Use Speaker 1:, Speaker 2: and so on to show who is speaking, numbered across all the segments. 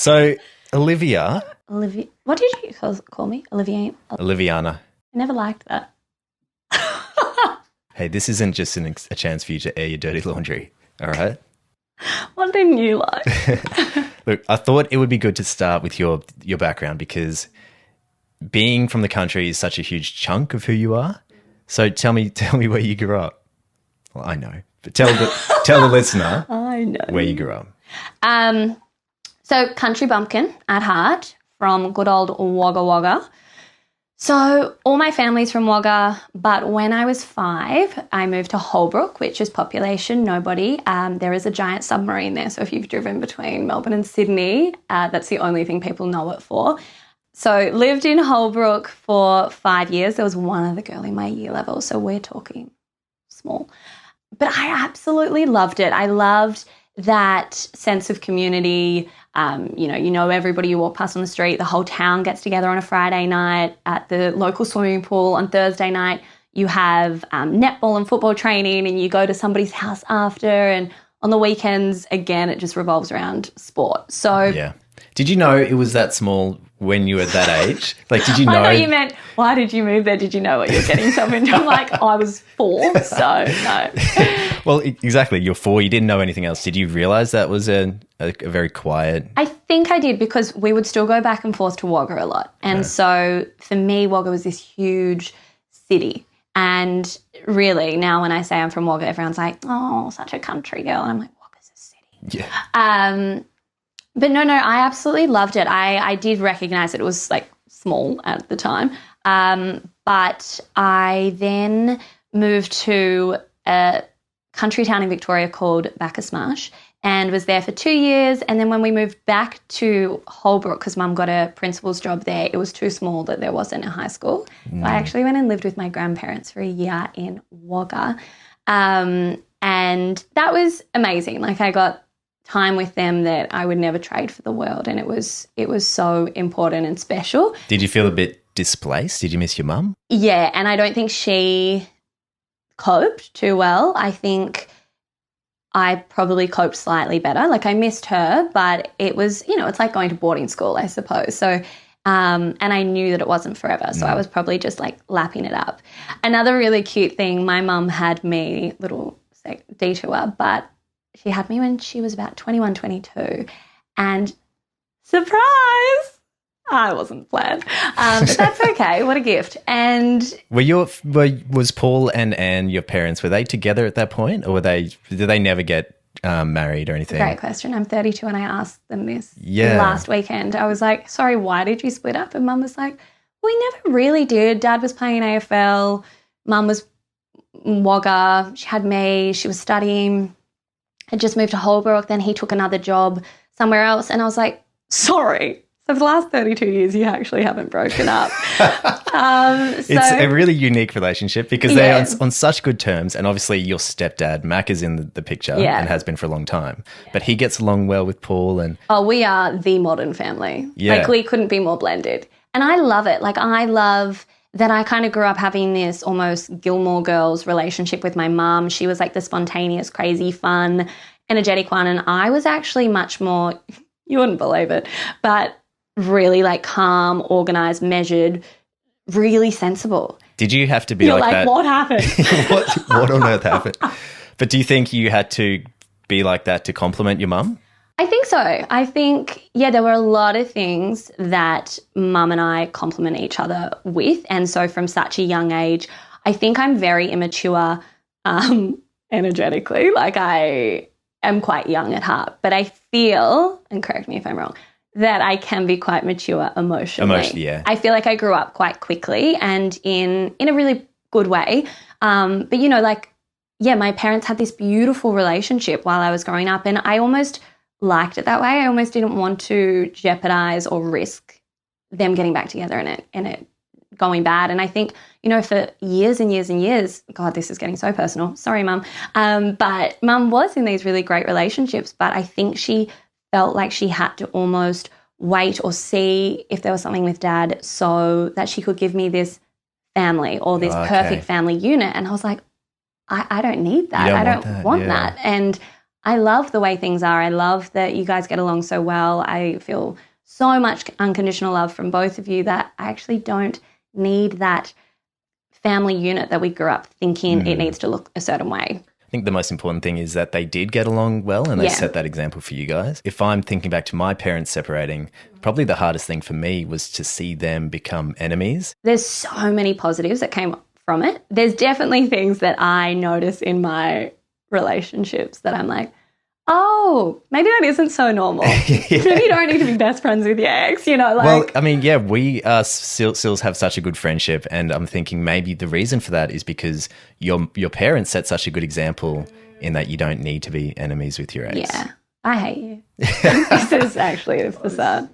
Speaker 1: So, Olivia.
Speaker 2: What did you call me? Olivia?
Speaker 1: Oliviana.
Speaker 2: I never liked that.
Speaker 1: Hey, this isn't just a chance for you to air your dirty laundry, all right?
Speaker 2: What didn't you like?
Speaker 1: Look, I thought it would be good to start with your background because being from the country is such a huge chunk of who you are. So tell me where you grew up. Well, I know, but tell the listener
Speaker 2: I know
Speaker 1: where you grew up.
Speaker 2: So country bumpkin at heart from good old Wagga Wagga. So all my family's from Wagga, but when I was 5, I moved to Holbrook, which is population nobody. There is a giant submarine there, so if you've driven between Melbourne and Sydney, that's the only thing people know it for. So lived in Holbrook for 5 years. There was one other girl in my year level, so we're talking small. But I absolutely loved it. I loved that sense of community. You know everybody you walk past on the street. The whole town gets together on a Friday night at the local swimming pool. On Thursday night, you have netball and football training, and you go to somebody's house after. And on the weekends, again, it just revolves around sport. So
Speaker 1: yeah. Did you know it was that small when you were that age? Like, did you know?
Speaker 2: I thought you meant, why did you move there? Did you know what you're getting yourself into? I'm like, I was 4, so no.
Speaker 1: Well, exactly. You're 4. You didn't know anything else. Did you realise that was a very quiet?
Speaker 2: I think I did because we would still go back and forth to Wagga a lot. And so for me, Wagga was this huge city. And really, now when I say I'm from Wagga, everyone's like, oh, such a country girl. And I'm like, Wagga's a city.
Speaker 1: Yeah.
Speaker 2: But no, I absolutely loved it. I did recognise that it was like small at the time. But I then moved to a country town in Victoria called Bacchusmarsh and was there for 2 years. And then when we moved back to Holbrook, because Mum got a principal's job there, it was too small that there wasn't a high school. So I actually went and lived with my grandparents for a year in Wagga. And that was amazing. Like I got time with them that I would never trade for the world, and it was so important and special.
Speaker 1: Did you feel a bit displaced? Did you miss your mum?
Speaker 2: Yeah, and I don't think she coped too well. I think I probably coped slightly better. Like I missed her, but it was, it's like going to boarding school, I suppose. So and I knew that it wasn't forever, so I was probably just like lapping it up. Another really cute thing, my mum had me, little detour, but she had me when she was about 21, 22, and surprise, I wasn't planned. But that's okay. What a gift. And
Speaker 1: was Paul and Anne, your parents, were they together at that point, or did they never get married or anything?
Speaker 2: Great question. I'm 32 and I asked them this last weekend. I was like, sorry, why did you split up? And Mum was like, we never really did. Dad was playing AFL. Mum was Wagga. She had me. She was studying. Had just moved to Holbrook, then he took another job somewhere else, and I was like, sorry. So for the last 32 years, you actually haven't broken up. It's
Speaker 1: a really unique relationship because they're on such good terms, and obviously your stepdad, Mac, is in the picture and has been for a long time, but he gets along well with Paul. And
Speaker 2: we are the modern family. Yeah. Like we couldn't be more blended. And I love it. Like I love that I kind of grew up having this almost Gilmore Girls relationship with my mum. She was like the spontaneous, crazy, fun, energetic one. And I was actually much more, you wouldn't believe it, but really like calm, organised, measured, really sensible.
Speaker 1: Did you have to be
Speaker 2: You're
Speaker 1: like that?
Speaker 2: What happened?
Speaker 1: what on earth happened? But do you think you had to be like that to compliment your mum?
Speaker 2: I think so. I think, there were a lot of things that Mum and I complement each other with. And so from such a young age, I think I'm very immature energetically. Like I am quite young at heart. But I feel, and correct me if I'm wrong, that I can be quite mature emotionally.
Speaker 1: Emotionally, yeah.
Speaker 2: I feel like I grew up quite quickly and in a really good way. But, my parents had this beautiful relationship while I was growing up, and I almost liked it that way. I almost didn't want to jeopardize or risk them getting back together and it going bad. And I think, for years and years and years, God, this is getting so personal. Sorry, Mum. But Mum was in these really great relationships, but I think she felt like she had to almost wait or see if there was something with Dad so that she could give me this family or this perfect family unit. And I was like, I don't need that. I don't want that. And I love the way things are. I love that you guys get along so well. I feel so much unconditional love from both of you that I actually don't need that family unit that we grew up thinking it needs to look a certain way.
Speaker 1: I think the most important thing is that they did get along well and they set that example for you guys. If I'm thinking back to my parents separating, probably the hardest thing for me was to see them become enemies.
Speaker 2: There's so many positives that came from it. There's definitely things that I notice in my relationships that I'm like, oh, maybe that isn't so normal. Maybe you don't need to be best friends with your ex, you know, like.
Speaker 1: Well, I mean, yeah, we still have such a good friendship, and I'm thinking maybe the reason for that is because your parents set such a good example in that you don't need to be enemies with your ex.
Speaker 2: Yeah, I hate you. This is actually a facade.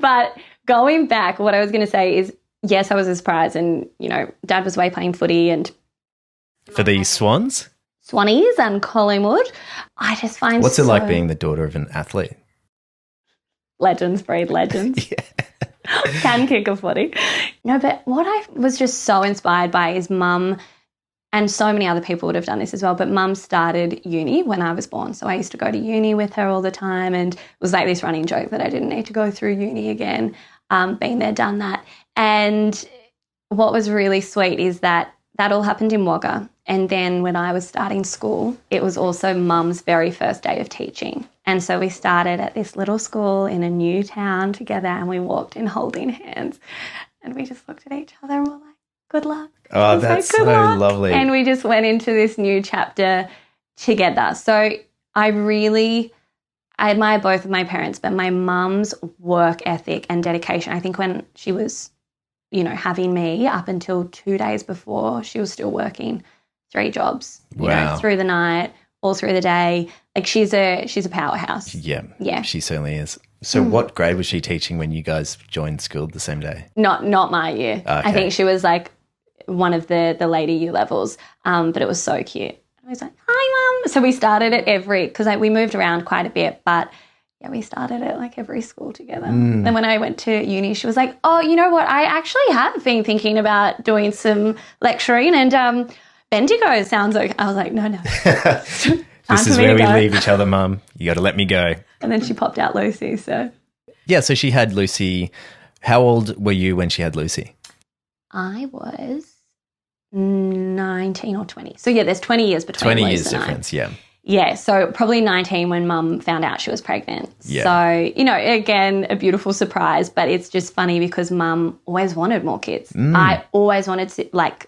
Speaker 2: But going back, what I was going to say is, yes, I was surprised, and, you know, Dad was away playing footy and.
Speaker 1: For the Swans?
Speaker 2: Swannies and Collingwood. I just find
Speaker 1: What's it like being the daughter of an athlete?
Speaker 2: Legends breed legends. Can kick a footy. No, but what I was just so inspired by is Mum, and so many other people would have done this as well, but Mum started uni when I was born. So I used to go to uni with her all the time, and it was like this running joke that I didn't need to go through uni again. Been there, done that. And what was really sweet is that all happened in Wagga. And then when I was starting school, it was also Mum's very first day of teaching. And so we started at this little school in a new town together, and we walked in holding hands. And we just looked at each other and were like, good luck.
Speaker 1: Oh, that's so lovely.
Speaker 2: And we just went into this new chapter together. So I admire both of my parents, but my mum's work ethic and dedication, I think when she was, you know, having me up until 2 days before, she was still working 3 jobs, you know, through the night, all through the day. Like she's a powerhouse.
Speaker 1: Yeah, she certainly is. So what grade was she teaching when you guys joined school the same day?
Speaker 2: Not my year. Okay. I think she was like one of the later year levels, but it was so cute. I was like, hi, Mum. So we started at because we moved around quite a bit, but yeah, we started at like every school together. Then when I went to uni, she was like, oh, you know what? I actually have been thinking about doing some lecturing, and Bendigo sounds okay. I was like, no.
Speaker 1: This is where we leave each other, Mum. You got to let me go.
Speaker 2: And then she popped out Lucy, so.
Speaker 1: Yeah, so she had Lucy. How old were you when she had Lucy?
Speaker 2: I was 19 or 20. So, yeah, there's 20 years between
Speaker 1: 20
Speaker 2: Lucy
Speaker 1: years
Speaker 2: and
Speaker 1: difference, yeah.
Speaker 2: Yeah, so probably 19 when Mum found out she was pregnant. Yeah. So, you know, again, a beautiful surprise, but it's just funny because Mum always wanted more kids. I always wanted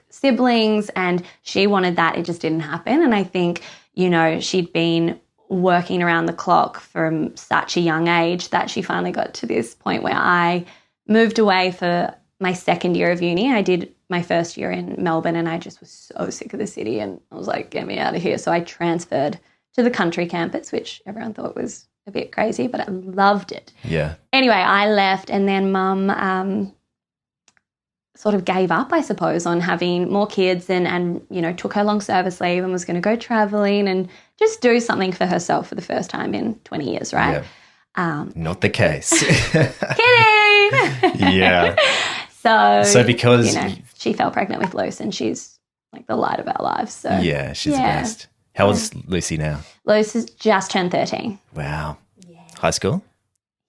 Speaker 2: siblings, and she wanted that. It just didn't happen. And I think, you know, she'd been working around the clock from such a young age that she finally got to this point where I moved away for my second year of uni. I did my first year in Melbourne, and I just was so sick of the city, and I was like, get me out of here. So I transferred to the country campus, which everyone thought was a bit crazy, but I loved it.
Speaker 1: Yeah.
Speaker 2: Anyway, I left, and then Mum sort of gave up, I suppose, on having more kids, and you know, took her long service leave and was going to go traveling and just do something for herself for the first time in 20 years, right?
Speaker 1: Yeah. Not the case.
Speaker 2: Kidding.
Speaker 1: Yeah.
Speaker 2: So
Speaker 1: because,
Speaker 2: you know, she fell pregnant with Luce, and she's like the light of our lives. So
Speaker 1: yeah, she's the best. How old's Lucy now?
Speaker 2: Luce has just turned 13.
Speaker 1: Wow. Yeah. High school?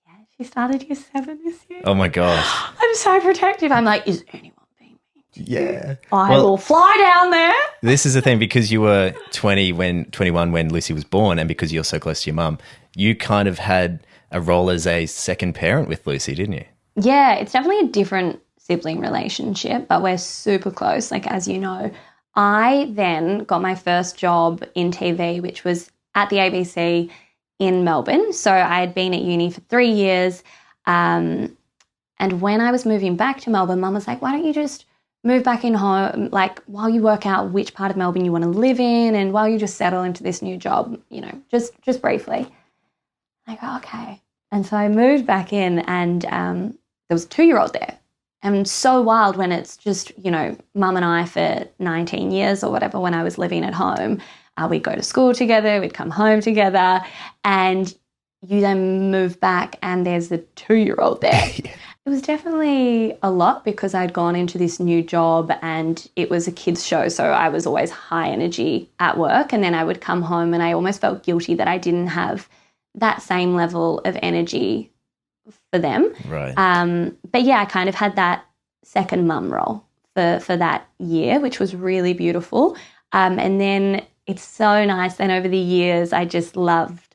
Speaker 2: Yeah, she started year 7 this year.
Speaker 1: Oh my gosh.
Speaker 2: I'm so protective. I'm like, is anyone being mean?
Speaker 1: Yeah.
Speaker 2: I will fly down there.
Speaker 1: This is the thing, because you were 21 when Lucy was born, and because you're so close to your mum, you kind of had a role as a second parent with Lucy, didn't you?
Speaker 2: Yeah, it's definitely a different sibling relationship, but we're super close, like, as you know. I then got my first job in TV, which was at the ABC in Melbourne. So I had been at uni for 3 years. And when I was moving back to Melbourne, Mum was like, why don't you just move back in home, like, while you work out which part of Melbourne you want to live in, and while you just settle into this new job, you know, just briefly. I go, okay. And so I moved back in, and there was a 2-year-old there. And so wild when it's just, you know, Mum and I for 19 years or whatever, when I was living at home, we'd go to school together, we'd come home together. And you then move back and there's a 2-year-old there.
Speaker 1: Yeah.
Speaker 2: It was definitely a lot because I'd gone into this new job and it was a kids show, so I was always high energy at work, and then I would come home and I almost felt guilty that I didn't have that same level of energy for them.
Speaker 1: Right.
Speaker 2: But yeah, I kind of had that second mum role for that year, which was really beautiful. And then it's so nice. And over the years, I just loved,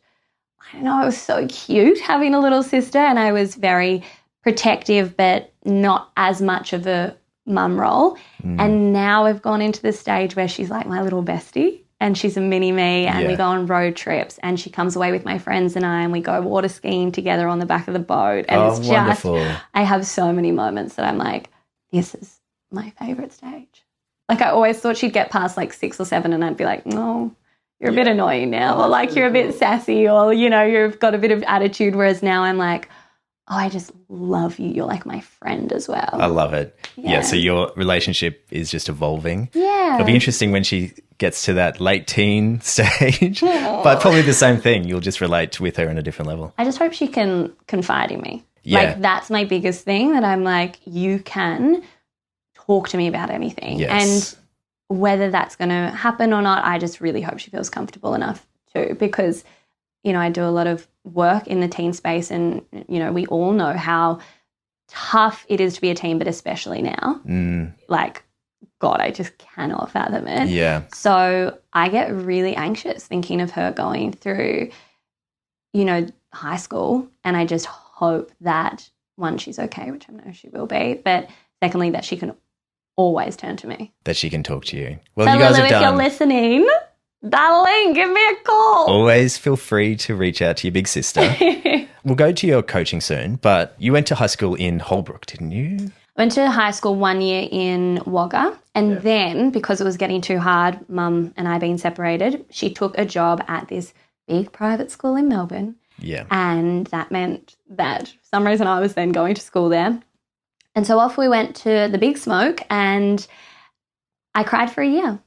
Speaker 2: I don't know, it was so cute having a little sister, and I was very protective, but not as much of a mum role. And now I've gone into the stage where she's like my little bestie, and she's a mini me, and we go on road trips, and she comes away with my friends and we go water skiing together on the back of the boat. And it's just,
Speaker 1: wonderful.
Speaker 2: I have so many moments that I'm like, this is my favourite stage. Like I always thought she'd get past like 6 or 7 and I'd be like, no, you're a bit annoying now, or like you're a bit sassy, or, you know, you've got a bit of attitude. Whereas now I'm like, oh, I just love you. You're like my friend as well.
Speaker 1: I love it. Yeah. So your relationship is just evolving.
Speaker 2: Yeah.
Speaker 1: It'll be interesting when she gets to that late teen stage, but probably the same thing. You'll just relate with her on a different level.
Speaker 2: I just hope she can confide in me.
Speaker 1: Yeah.
Speaker 2: Like that's my biggest thing, that I'm like, you can talk to me about anything.
Speaker 1: Yes.
Speaker 2: And whether that's going to happen or not, I just really hope she feels comfortable enough too, because, you know, I do a lot of work in the teen space, and, you know, we all know how tough it is to be a teen, but especially now. Like, God, I just cannot fathom it.
Speaker 1: Yeah.
Speaker 2: So I get really anxious thinking of her going through, you know, high school, and I just hope that, one, she's okay, which I know she will be, but secondly, that she can always turn to me.
Speaker 1: That she can talk to you. Well,
Speaker 2: So
Speaker 1: you guys
Speaker 2: Lulu,
Speaker 1: have
Speaker 2: if you're
Speaker 1: done.
Speaker 2: listening, darling, give me a call.
Speaker 1: Always feel free to reach out to your big sister. We'll go to your coaching soon, but you went to high school in Holbrook, didn't you?
Speaker 2: I went to high school 1 year in Wagga, and then because it was getting too hard, Mum and I being separated, she took a job at this big private school in Melbourne.
Speaker 1: Yeah.
Speaker 2: And that meant that for some reason I was then going to school there. And so off we went to the big smoke, and I cried for a year.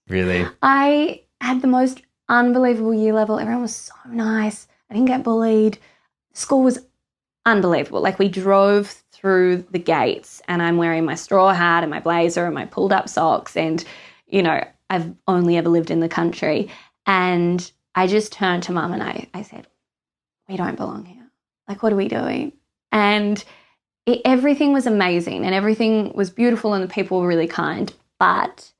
Speaker 1: Really?
Speaker 2: I had the most unbelievable year level. Everyone was so nice. I didn't get bullied. School was unbelievable. Like, we drove through the gates and I'm wearing my straw hat and my blazer and my pulled up socks, and, you know, I've only ever lived in the country. And I just turned to Mum and I said, we don't belong here. Like, what are we doing? And everything was amazing and everything was beautiful and the people were really kind, but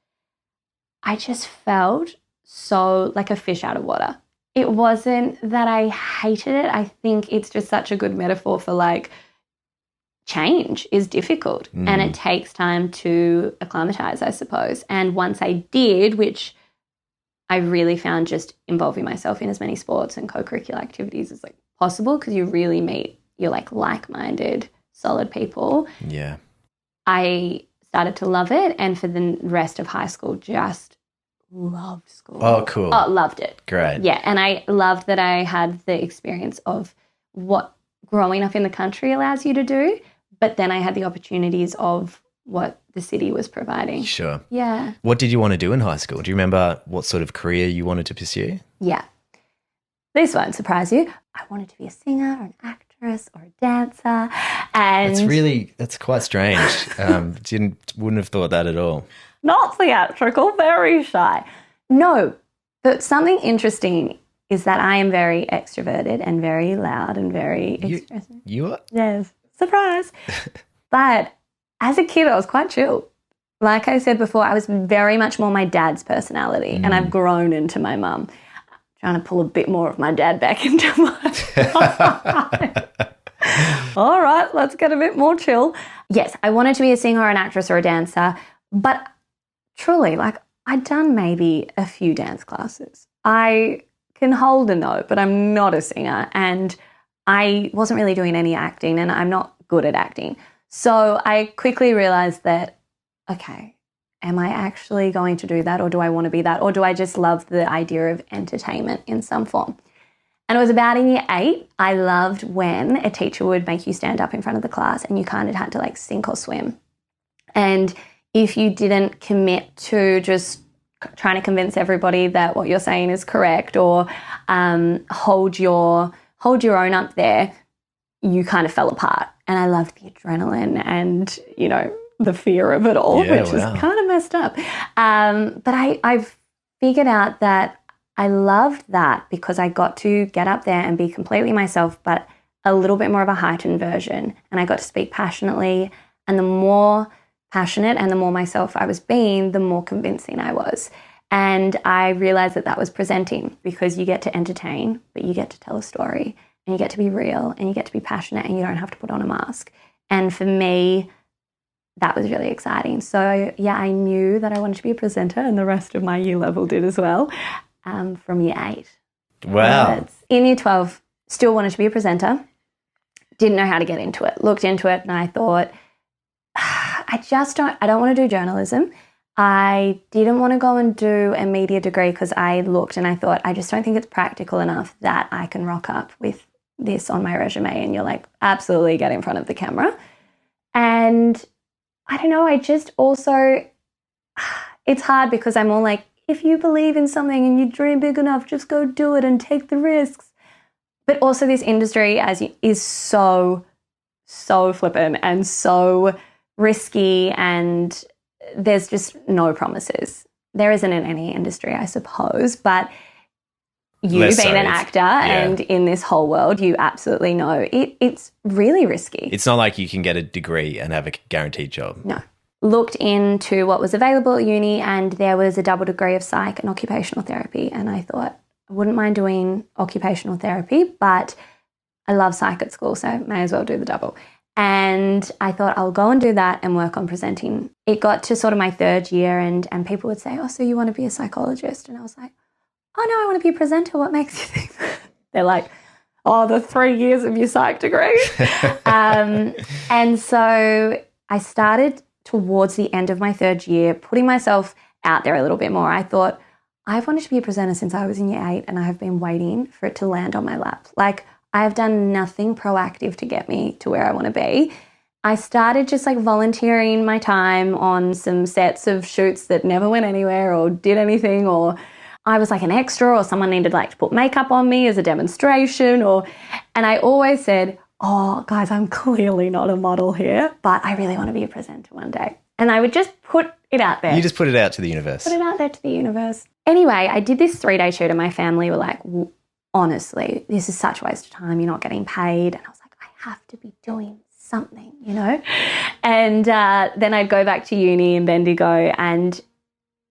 Speaker 2: I just felt so like a fish out of water. It wasn't that I hated it. I think it's just such a good metaphor for, like, change is difficult and it takes time to acclimatize, I suppose. And once I did, which I really found just involving myself in as many sports and co-curricular activities as like possible, because you really meet your like-minded, solid people.
Speaker 1: Yeah.
Speaker 2: I started to love it, and for the rest of high school, just loved school.
Speaker 1: Oh, cool.
Speaker 2: Oh, loved it.
Speaker 1: Great.
Speaker 2: Yeah, and I loved that I had the experience of what growing up in the country allows you to do, but then I had the opportunities of what the city was providing.
Speaker 1: Sure.
Speaker 2: Yeah.
Speaker 1: What did you want to do in high school? Do you remember what sort of career you wanted to pursue?
Speaker 2: Yeah. This won't surprise you. I wanted to be a singer or an actress or a dancer. And
Speaker 1: That's quite strange. Wouldn't have thought that at all.
Speaker 2: not theatrical, very shy. No, but something interesting is that I am very extroverted and very loud and very expressive.
Speaker 1: You are?
Speaker 2: Yes, surprise. But as a kid, I was quite chill. Like I said before, I was very much more my dad's personality, and I've grown into my mum. Trying to pull a bit more of my dad back into my life. All right, let's get a bit more chill. Yes, I wanted to be a singer or an actress or a dancer, but truly, like, I'd done maybe a few dance classes. I can hold a note, but I'm not a singer, and I wasn't really doing any acting, and I'm not good at acting. So I quickly realised that, okay, am I actually going to do that, or do I want to be that, or do I just love the idea of entertainment in some form? And it was about in year 8, I loved when a teacher would make you stand up in front of the class and you kind of had to like sink or swim. And if you didn't commit to just trying to convince everybody that what you're saying is correct, or hold your hold your own up there, you kind of fell apart. And I loved the adrenaline and, you know, the fear of it all, which is kind of messed up. But I've figured out that I loved that because I got to get up there and be completely myself, but a little bit more of a heightened version. And I got to speak passionately. And the more passionate and the more myself I was being, the more convincing I was. And I realized that that was presenting, because you get to entertain, but you get to tell a story, and you get to be real, and you get to be passionate, and you don't have to put on a mask. And for me, that was really exciting. So yeah, I knew that I wanted to be a presenter, and the rest of my year level did as well, from year 8.
Speaker 1: Wow.
Speaker 2: But in year 12, still wanted to be a presenter. Didn't know how to get into it. Looked into it and I thought, I don't want to do journalism. I didn't want to go and do a media degree because I looked and I thought, I just don't think it's practical enough that I can rock up with this on my resume. And you're like, absolutely, get in front of the camera. And I don't know, I just also, it's hard because I'm all like, if you believe in something and you dream big enough, just go do it and take the risks. But also this industry is so flippant and so risky, and there's just no promises. There isn't in any industry, I suppose, but you being an actor and in this whole world, you absolutely know it's really risky.
Speaker 1: It's not like you can get a degree and have a guaranteed job.
Speaker 2: No. Looked into what was available at uni, and there was a double degree of psych and occupational therapy, and I thought, I wouldn't mind doing occupational therapy, but I love psych at school, so may as well do the double. And I thought I'll go and do that and work on presenting. It got to sort of my 3rd year and people would say, oh, so you want to be a psychologist? And I was like, oh, no, I want to be a presenter. What makes you think that? They're like, oh, the 3 years of your psych degree. And so I started towards the end of my 3rd year, putting myself out there a little bit more. I thought, I've wanted to be a presenter since I was in year 8, and I have been waiting for it to land on my lap. Like, I have done nothing proactive to get me to where I want to be. I started just like volunteering my time on some sets of shoots that never went anywhere or did anything, or I was like an extra, or someone needed like to put makeup on me as a demonstration, and I always said, oh, guys, I'm clearly not a model here, but I really want to be a presenter one day. And I would just put it out there.
Speaker 1: You just put it out to the universe.
Speaker 2: Put it out there to the universe. Anyway, I did this 3-day shoot and my family were like, honestly, this is such a waste of time. You're not getting paid. And I was like, I have to be doing something, you know? And then I'd go back to uni in Bendigo, and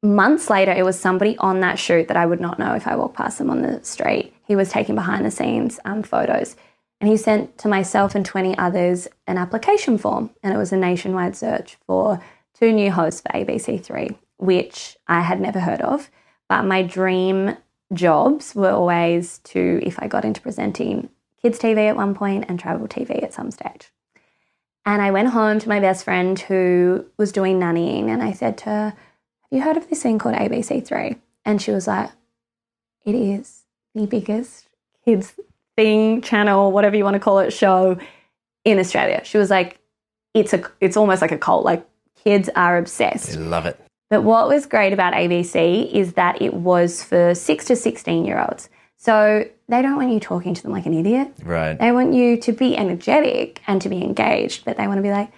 Speaker 2: months later, it was somebody on that shoot that I would not know if I walked past them on the street. He was taking behind the scenes photos, and he sent to myself and 20 others an application form, and it was a nationwide search for 2 new hosts for ABC3, which I had never heard of. But my dream jobs were always to, if I got into presenting, kids TV at one point and travel TV at some stage. And I went home to my best friend who was doing nannying, and I said to her, have you heard of this thing called ABC3? And she was like, it is the biggest kids thing, channel, whatever you want to call it, show in Australia. She was like, it's almost like a cult. Like, kids are obsessed.
Speaker 1: I love it.
Speaker 2: But what was great about ABC is that it was for 6 to 16-year-olds. So they don't want you talking to them like an idiot.
Speaker 1: Right.
Speaker 2: They want you to be energetic and to be engaged, but they want to be like,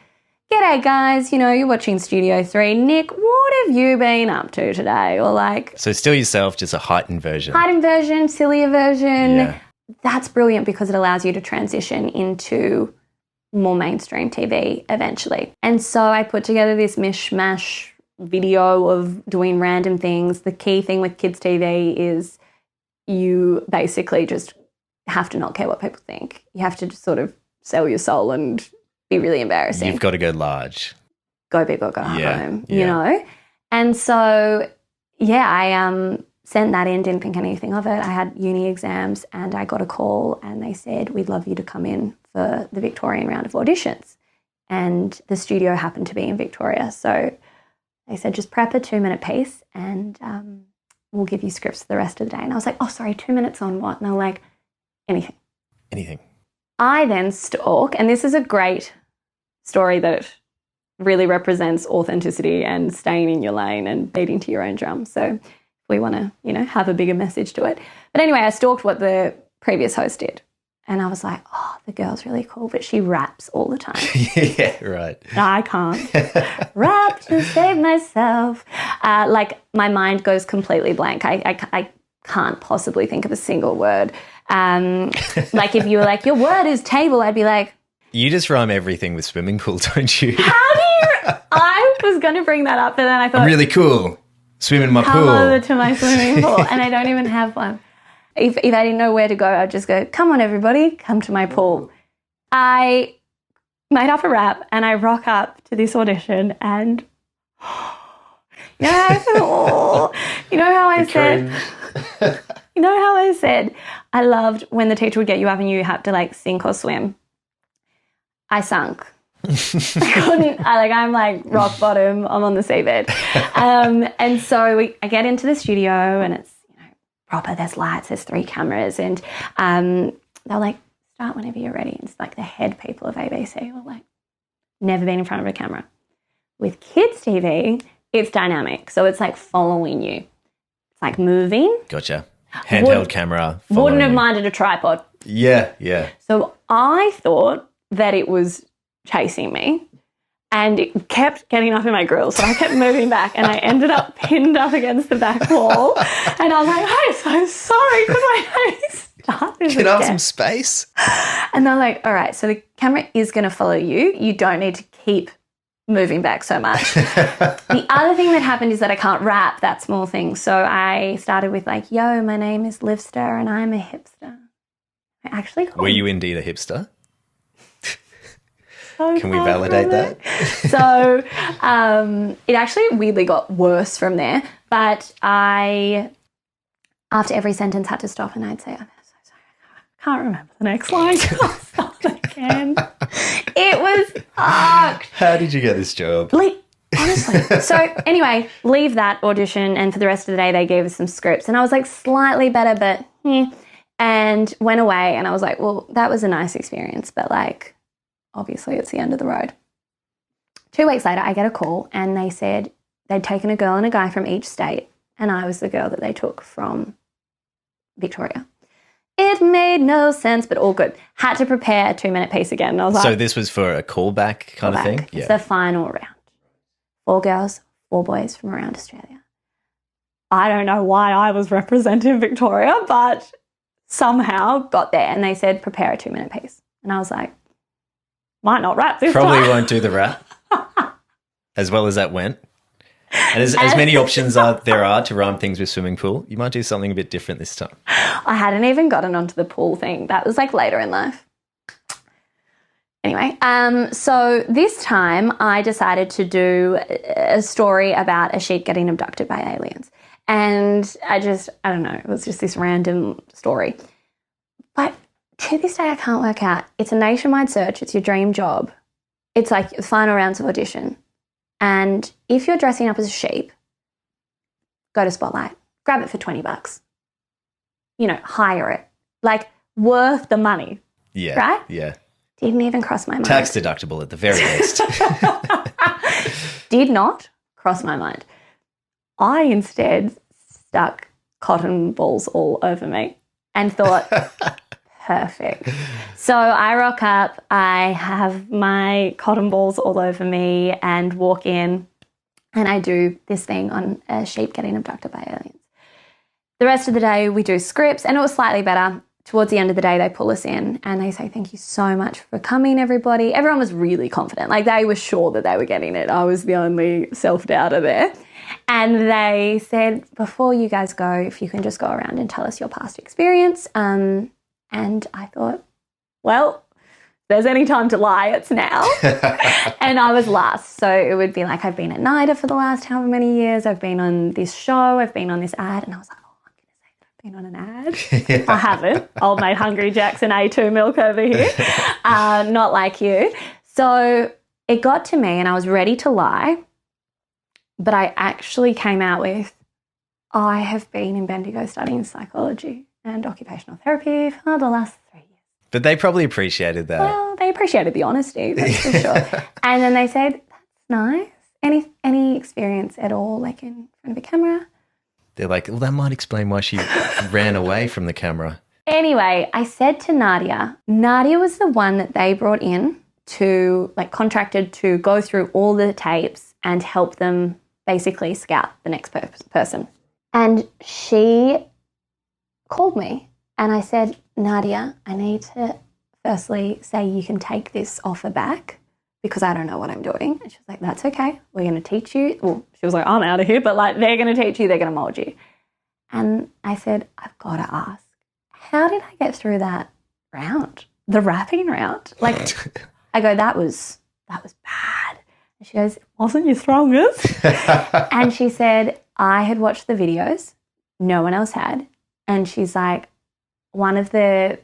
Speaker 2: g'day, guys, you know, you're watching Studio 3. Nick, what have you been up to today? Or like...
Speaker 1: So still yourself, just a heightened version.
Speaker 2: Heightened version, sillier version.
Speaker 1: Yeah.
Speaker 2: That's brilliant because it allows you to transition into more mainstream TV eventually. And so I put together this mishmash video of doing random things. The key thing with kids TV is you basically just have to not care what people think. You have to just sort of sell your soul and be really embarrassing.
Speaker 1: You've got to go large.
Speaker 2: Go big or go home, you know? And so, yeah, I sent that in, didn't think anything of it. I had uni exams and I got a call and they said, we'd love you to come in for the Victorian round of auditions. And the studio happened to be in Victoria. So they said, just prep a 2-minute piece and we'll give you scripts for the rest of the day. And I was like, oh, sorry, 2 minutes on what? And they're like, anything.
Speaker 1: Anything.
Speaker 2: I then stalk, and this is a great story that really represents authenticity and staying in your lane and beating to your own drum. So if we want to, you know, have a bigger message to it. But anyway, I stalked what the previous host did. And I was like, oh, the girl's really cool, but she raps all the time.
Speaker 1: Yeah, right.
Speaker 2: I can't rap to save myself. Like my mind goes completely blank. I can't possibly think of a single word. Like if you were like, your word is table, I'd be like.
Speaker 1: You just rhyme everything with swimming pool, don't you?
Speaker 2: How do you? I was going to bring that up, but then I thought.
Speaker 1: I'm really cool. Swim in my pool.
Speaker 2: Come over to my swimming pool. And I don't even have one. If I didn't know where to go, I'd just go, come on, everybody, come to my pool. I made up a rap and I rock up to this audition and, yeah, you know how I said, I loved when the teacher would get you up and you had to like sink or swim. I sunk. I couldn't, I'm like rock bottom, I'm on the seabed. And so I get into the studio and it's, proper, there's lights, there's 3 cameras, and they're like, start whenever you're ready. And it's like the head people of ABC were like, never been in front of a camera. With kids TV, it's dynamic, so it's like following you. It's like moving.
Speaker 1: Gotcha. Handheld camera.
Speaker 2: Wouldn't have minded a tripod.
Speaker 1: Yeah, yeah.
Speaker 2: So I thought that it was chasing me. And it kept getting up in my grill, so I kept moving back, and I ended up pinned up against the back wall. And I was like, I'm so sorry, could I start this
Speaker 1: Can I have
Speaker 2: again?
Speaker 1: some space?
Speaker 2: And they're like, all right, so the camera is going to follow you. You don't need to keep moving back so much. The other thing that happened is that I can't rap that small thing. So I started with like, yo, my name is Livster and I'm a hipster. I actually
Speaker 1: Were you indeed a hipster?
Speaker 2: So
Speaker 1: can we validate that?
Speaker 2: So it actually weirdly got worse from there. But I, after every sentence, had to stop and I'd say, I'm so sorry, I can't remember the next line. I'll start again. It was fucked.
Speaker 1: How did you get this job?
Speaker 2: Honestly. So anyway, leave that audition, and for the rest of the day they gave us some scripts and I was like slightly better, but and went away and I was like, well, that was a nice experience, but like obviously it's the end of the road. 2 weeks later, I get a call and they said they'd taken a girl and a guy from each state and I was the girl that they took from Victoria. It made no sense, but all good. Had to prepare a 2-minute piece again. And I was like,
Speaker 1: so this was for a callback kind of thing?
Speaker 2: It's the final round. 4 girls, 4 boys from around Australia. I don't know why I was representing Victoria, but somehow got there and they said, prepare a 2-minute piece. And I was like, might not rap this
Speaker 1: Probably
Speaker 2: time.
Speaker 1: won't do the rap as well as that went. And as many options there are to rhyme things with swimming pool, you might do something a bit different this time.
Speaker 2: I hadn't even gotten onto the pool thing. That was like later in life. Anyway, so this time I decided to do a story about a sheep getting abducted by aliens. And I don't know, it was just this random story. But to this day, I can't work out. It's a nationwide search. It's your dream job. It's like the final rounds of audition. And if you're dressing up as a sheep, go to Spotlight, grab it for $20. Hire it. Like, worth the money.
Speaker 1: Yeah.
Speaker 2: Right?
Speaker 1: Yeah.
Speaker 2: Didn't even cross my mind.
Speaker 1: Tax deductible at the very least.
Speaker 2: Did not cross my mind. I instead stuck cotton balls all over me and thought, perfect. So I rock up, I have my cotton balls all over me and walk in and I do this thing on a sheep getting abducted by aliens. The rest of the day we do scripts and it was slightly better. Towards the end of the day, they pull us in and they say, thank you so much for coming, everybody. Everyone was really confident. Like, they were sure that they were getting it. I was the only self-doubter there. And they said, before you guys go, if you can just go around and tell us your past experience. And I thought, well, if there's any time to lie, it's now. And I was last. So it would be like, I've been at NIDA for the last however many years. I've been on this show. I've been on this ad. And I was like, been on an ad. Yeah. I haven't. Old mate Hungry Jackson A2 milk over here. Not like you. So it got to me and I was ready to lie, but I actually came out with, I have been in Bendigo studying psychology and occupational therapy for the last 3 years.
Speaker 1: But they probably appreciated that.
Speaker 2: Well, they appreciated the honesty, that's for sure. And then they said, that's nice. Any experience at all, like in front of a camera?
Speaker 1: They're like, well, that might explain why she ran away from the camera.
Speaker 2: Anyway, I said to Nadia was the one that they brought in to, like, contracted to go through all the tapes and help them basically scout the next person. And she called me and I said, Nadia, I need to firstly say you can take this offer back because I don't know what I'm doing. And she was like, that's okay. We're going to teach you. Well, she was like, I'm out of here, but like, they're going to teach you, they're going to mold you. And I said, I've got to ask, how did I get through that round, the rapping round? Like, I go, that was bad. And she goes, wasn't your strongest? And she said, I had watched the videos. No one else had. And she's like, in one of the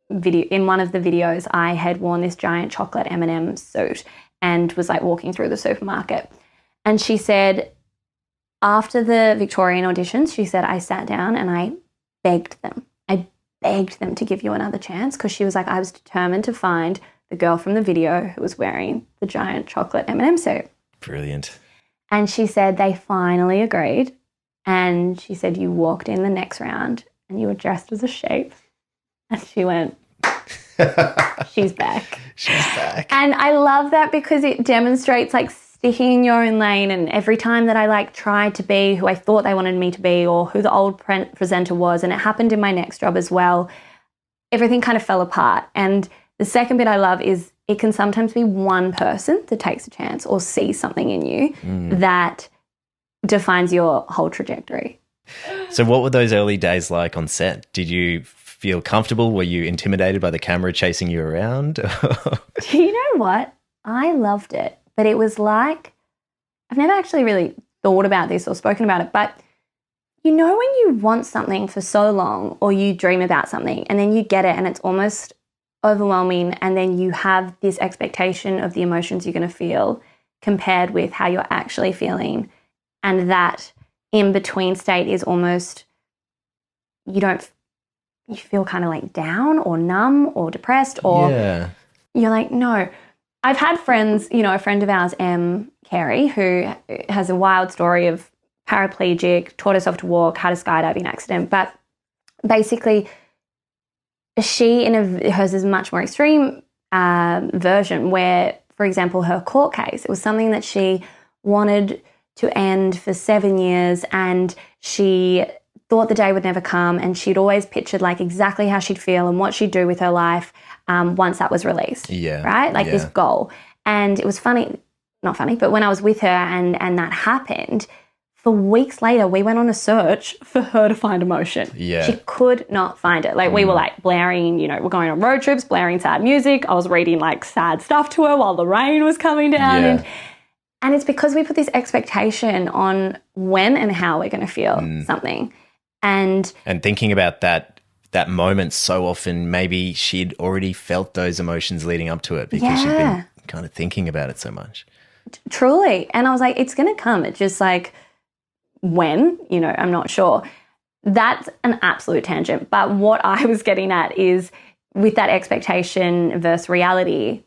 Speaker 2: videos, I had worn this giant chocolate M&M suit and was like walking through the supermarket. And she said, after the Victorian auditions, she said, I sat down and I begged them. I begged them to give you another chance because she was like, I was determined to find the girl from the video who was wearing the giant chocolate M&M suit.
Speaker 1: Brilliant.
Speaker 2: And she said they finally agreed. And she said, you walked in the next round and you were dressed as a sheep. And she went, she's back.
Speaker 1: She's back.
Speaker 2: And I love that because it demonstrates like sticking in your own lane. And every time that I like tried to be who I thought they wanted me to be or who the old presenter was, and it happened in my next job as well, everything kind of fell apart. And the second bit I love is it can sometimes be one person that takes a chance or sees something in you that defines your whole trajectory.
Speaker 1: So what were those early days like on set? Did you feel comfortable? Were you intimidated by the camera chasing you around?
Speaker 2: Do you know what? I loved it. But it was like, I've never actually really thought about this or spoken about it, but you know when you want something for so long or you dream about something and then you get it and it's almost overwhelming and then you have this expectation of the emotions you're going to feel compared with how you're actually feeling, and that in-between state is almost, you feel kind of like down or numb or depressed or you're like, no. I've had friends, you know, a friend of ours, Carey, who has a wild story of paraplegic, taught herself to walk, had a skydiving accident, but basically hers is a much more extreme version where, for example, her court case, it was something that she wanted to end for 7 years and she thought the day would never come, and she'd always pictured like exactly how she'd feel and what she'd do with her life once that was released.
Speaker 1: Yeah.
Speaker 2: Right? Like this goal. And it was not funny, but when I was with her and that happened, for weeks later, we went on a search for her to find emotion.
Speaker 1: Yeah.
Speaker 2: She could not find it. Like we were like blaring, you know, we're going on road trips, blaring sad music. I was reading like sad stuff to her while the rain was coming down.
Speaker 1: Yeah.
Speaker 2: And it's because we put this expectation on when and how we're going to feel something. And
Speaker 1: thinking about that moment so often, maybe she'd already felt those emotions leading up to it because she'd been kind of thinking about it so much.
Speaker 2: Truly. And I was like, it's going to come. It's just like, when, you know, I'm not sure. That's an absolute tangent. But what I was getting at is with that expectation versus reality,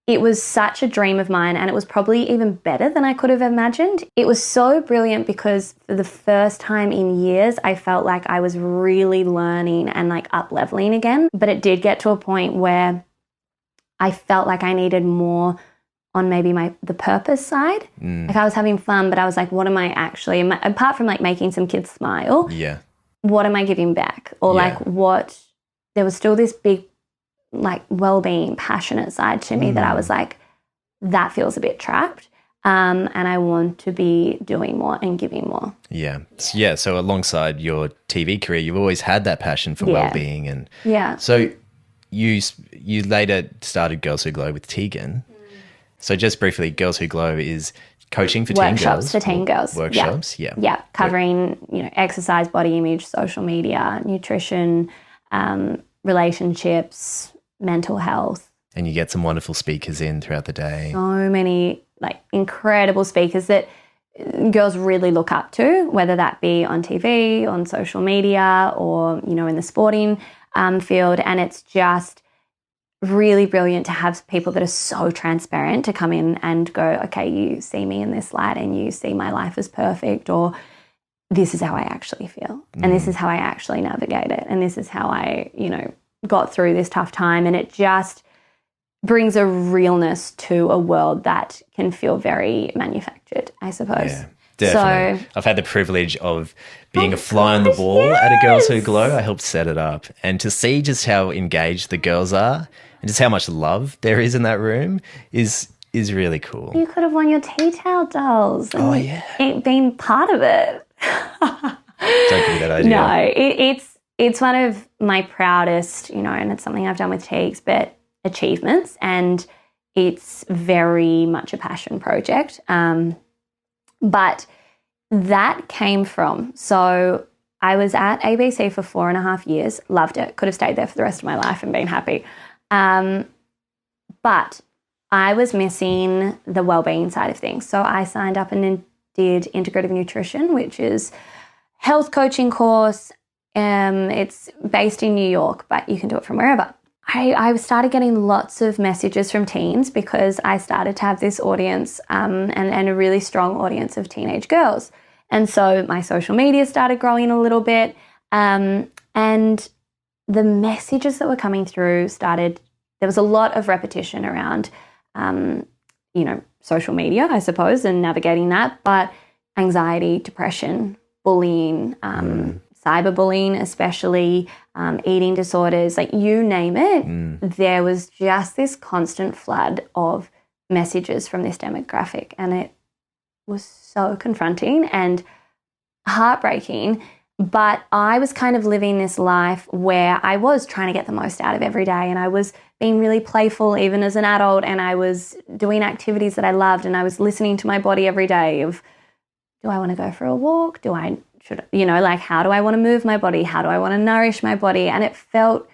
Speaker 2: it was such a dream of mine, and it was probably even better than I could have imagined. It was so brilliant because for the first time in years, I felt like I was really learning and like up-leveling again. But it did get to a point where I felt like I needed more on maybe the purpose side. Like I was having fun, but I was like, what am I actually, apart from like making some kids smile, what am I giving back? Or like there was still this big like well-being, passionate side to me that I was like, that feels a bit trapped. And I want to be doing more and giving more. Yeah.
Speaker 1: So alongside your TV career, you've always had that passion for well-being. And so you later started Girls Who Glow with Tegan. So just briefly, Girls Who Glow is coaching for teen girls.
Speaker 2: Workshops for teen girls.
Speaker 1: Workshops,
Speaker 2: Yeah, covering, you know, exercise, body image, social media, nutrition, relationships, mental health.
Speaker 1: And you get some wonderful speakers in throughout the day.
Speaker 2: So many like incredible speakers that girls really look up to, whether that be on TV, on social media, or, you know, in the sporting field. And it's just really brilliant to have people that are so transparent to come in and go, okay, you see me in this light and you see my life as perfect, or this is how I actually feel, and this is how I actually navigate it, and this is how I, got through this tough time. And it just brings a realness to a world that can feel very manufactured, I suppose.
Speaker 1: Yeah, definitely.
Speaker 2: So
Speaker 1: I've had the privilege of being a fly on the wall at a Girls Who Glow. I helped set it up. And to see just how engaged the girls are and just how much love there is in that room is really cool.
Speaker 2: You could have won your tea towel dolls.
Speaker 1: Oh, yeah.
Speaker 2: Been part of it.
Speaker 1: Don't give me that idea.
Speaker 2: No, it's one of my proudest, and it's something I've done with Teagues, but achievements, and it's very much a passion project. But that came from, so I was at ABC for 4.5 years, loved it, could have stayed there for the rest of my life and been happy. But I was missing the wellbeing side of things. So I signed up and did integrative nutrition, which is health coaching course. It's based in New York, but you can do it from wherever. I started getting lots of messages from teens because I started to have this audience and a really strong audience of teenage girls. And so my social media started growing a little bit, and the messages that were coming through there was a lot of repetition around, social media, I suppose, and navigating that, but anxiety, depression, bullying, cyberbullying, especially eating disorders, like you name it, there was just this constant flood of messages from this demographic, and it was so confronting and heartbreaking. But I was kind of living this life where I was trying to get the most out of every day, and I was being really playful even as an adult, and I was doing activities that I loved, and I was listening to my body every day of, do I want to go for a walk? How do I want to move my body? How do I want to nourish my body? And it felt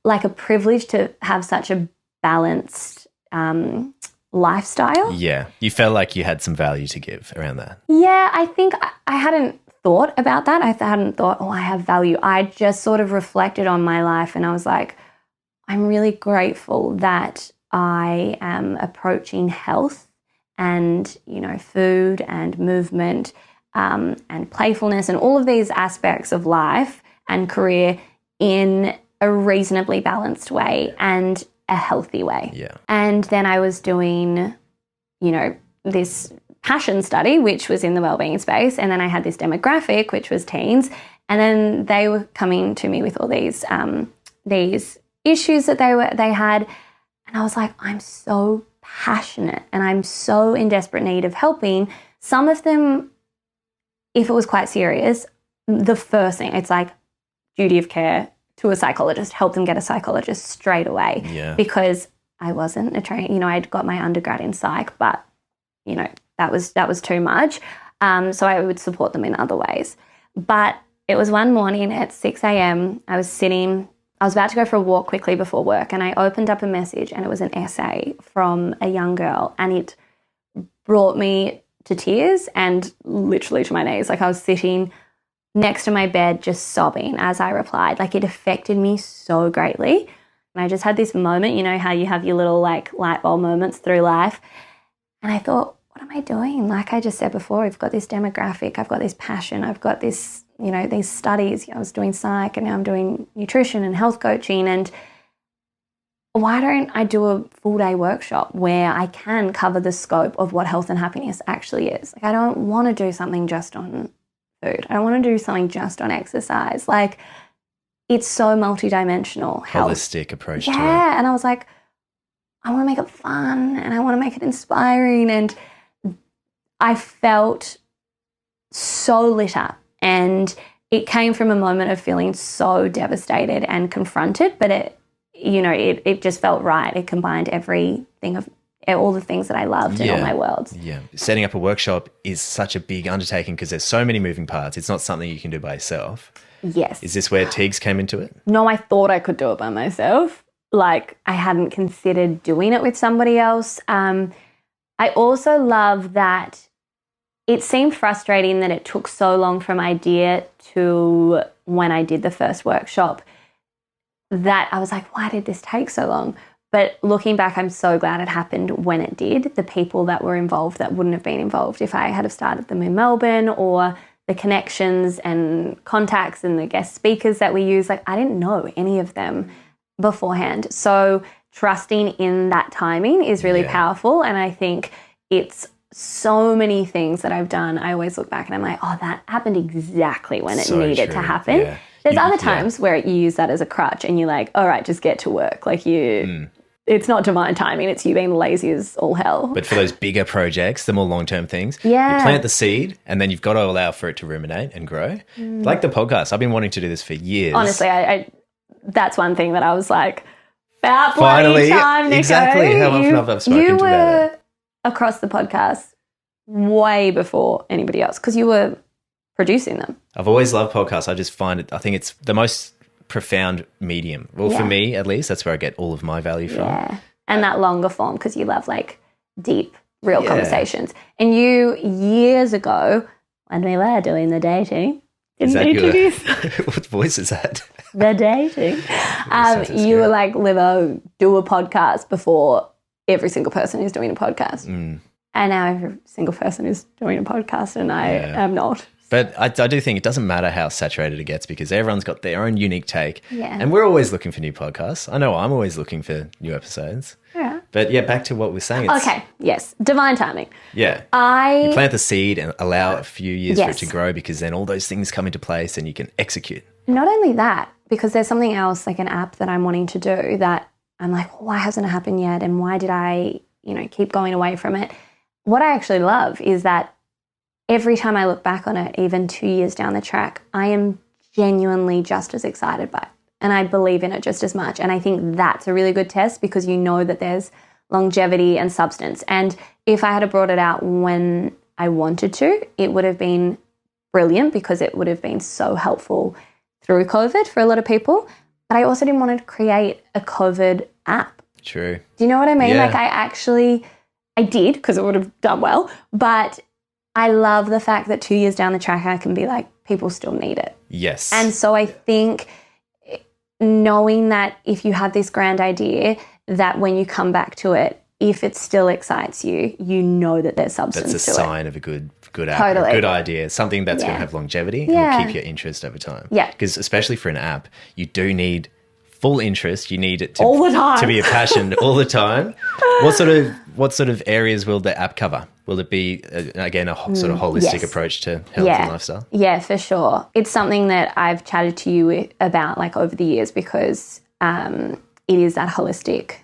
Speaker 2: like a privilege to have such a balanced lifestyle.
Speaker 1: Yeah. You felt like you had some value to give around that.
Speaker 2: Yeah, I think I hadn't thought about that. I hadn't thought, I have value. I just sort of reflected on my life, and I was like, I'm really grateful that I am approaching health and, food and movement and playfulness and all of these aspects of life and career in a reasonably balanced way and a healthy way.
Speaker 1: Yeah.
Speaker 2: And then I was doing, this passion study, which was in the wellbeing space. And then I had this demographic, which was teens. And then they were coming to me with all these issues that they had. And I was like, I'm so passionate and I'm so in desperate need of helping. Some of them, if it was quite serious, the first thing, it's like duty of care to a psychologist, help them get a psychologist straight away.
Speaker 1: Yeah.
Speaker 2: Because I wasn't a trained, I'd got my undergrad in psych, but, that was too much. So I would support them in other ways. But it was one morning at 6 a.m. I was about to go for a walk quickly before work, and I opened up a message, and it was an essay from a young girl, and it brought me to tears and literally to my knees. Like I was sitting next to my bed just sobbing as I replied. Like it affected me so greatly. And I just had this moment, how you have your little like light bulb moments through life. And I thought, what am I doing? Like I just said before, I've got this demographic, I've got this passion, I've got this, these studies. I was doing psych and now I'm doing nutrition and health coaching. And why don't I do a full day workshop where I can cover the scope of what health and happiness actually is? Like I don't want to do something just on food. I don't want to do something just on exercise. Like it's so multidimensional.
Speaker 1: Holistic approach to it.
Speaker 2: Yeah. And I was like, I want to make it fun and I want to make it inspiring. And I felt so lit up, and it came from a moment of feeling so devastated and confronted, but it just felt right. It combined everything of all the things that I loved in all my worlds.
Speaker 1: Yeah. Setting up a workshop is such a big undertaking because there's so many moving parts. It's not something you can do by yourself.
Speaker 2: Yes.
Speaker 1: Is this where Teagues came into it?
Speaker 2: No, I thought I could do it by myself. Like I hadn't considered doing it with somebody else. I also love that it seemed frustrating that it took so long from idea to when I did the first workshop, that I was like, why did this take so long? But looking back, I'm so glad it happened when it did. The people that were involved that wouldn't have been involved if I had have started them in Melbourne or the connections and contacts and the guest speakers that we use, like I didn't know any of them beforehand. So trusting in that timing is really powerful. And I think it's so many things that I've done. I always look back and I'm like, oh, that happened exactly when it needed to happen.
Speaker 1: Yeah.
Speaker 2: There's other times where you use that as a crutch and you're like, all right, just get to work. Like it's not divine timing. It's you being lazy as all hell.
Speaker 1: But for those bigger projects, the more long-term things, you
Speaker 2: Yeah.
Speaker 1: plant the seed and then you've got to allow for it to ruminate and grow. Like the podcast. I've been wanting to do this for years.
Speaker 2: Honestly, I that's one thing that I was like, about
Speaker 1: Finally,
Speaker 2: bloody time, Nico.
Speaker 1: exactly. How often I've spoken
Speaker 2: you
Speaker 1: to about
Speaker 2: were
Speaker 1: it.
Speaker 2: across the podcast way before anybody else because you were producing them.
Speaker 1: I've always loved podcasts. I just find it, I think it's the most profound medium. Well, for me, at least, that's where I get all of my value from.
Speaker 2: Yeah. And that longer form because you love like deep, real conversations. And you, years ago, when we were doing the dating,
Speaker 1: Is that
Speaker 2: introduce
Speaker 1: what voice is that?
Speaker 2: the dating, you were like, Liv, do a podcast before every single person is doing a podcast. And now every single person is doing a podcast and I am not.
Speaker 1: But I do think it doesn't matter how saturated it gets because everyone's got their own unique take.
Speaker 2: Yeah.
Speaker 1: And we're always looking for new podcasts. I know I'm always looking for new episodes.
Speaker 2: Yeah.
Speaker 1: But yeah, back to what we're saying. It's,
Speaker 2: Okay, yes, divine timing.
Speaker 1: Yeah. You plant the seed and allow a few years for it to grow because then all those things come into place and you can execute.
Speaker 2: Not only that, because there's something else like an app that I'm wanting to do that I'm like, why hasn't it happened yet? And why did I, keep going away from it? What I actually love is that every time I look back on it, even 2 years down the track, I am genuinely just as excited by it. And I believe in it just as much. And I think that's a really good test because you know that there's longevity and substance. And if I had brought it out when I wanted to, it would have been brilliant because it would have been so helpful through COVID for a lot of people. But I also didn't want to create a COVID app.
Speaker 1: True.
Speaker 2: Do you know what I mean?
Speaker 1: Yeah.
Speaker 2: Like I did because it would have done well. But I love the fact that 2 years down the track, I can be like, people still need it.
Speaker 1: Yes.
Speaker 2: And so I think knowing that if you have this grand idea, that when you come back to it, if it still excites you, you know that there's substance to it.
Speaker 1: That's a sign of a good app,
Speaker 2: Totally.
Speaker 1: a good idea, something that's going to have longevity and will keep your interest over time.
Speaker 2: Yeah.
Speaker 1: Because especially for an app, you do need full interest. You need it to,
Speaker 2: all the time.
Speaker 1: To be a passion all the time. What sort of areas will the app cover? Will it be, again, a sort of holistic approach to health and lifestyle?
Speaker 2: Yeah, for sure. It's something that I've chatted to you about like over the years because it is that holistic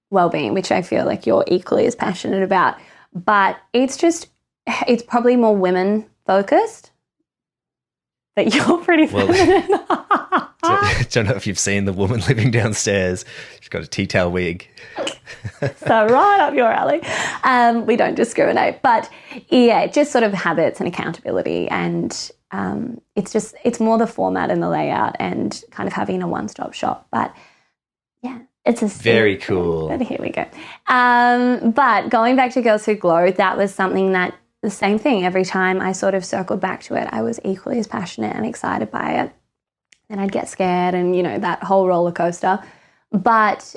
Speaker 2: well-being, which I feel like you're equally as passionate about. But it's probably more women focused. But you're pretty feminine.
Speaker 1: I don't know if you've seen the woman living downstairs. She's got a tea-towel wig.
Speaker 2: So right up your alley. We don't discriminate. But yeah, just sort of habits and accountability. And it's more the format and the layout and kind of having a one-stop shop. But yeah, it's a
Speaker 1: very cool.
Speaker 2: But here we go. But going back to Girls Who Glow, that was something that the same thing. Every time I sort of circled back to it, I was equally as passionate and excited by it. And I'd get scared and, that whole roller coaster. But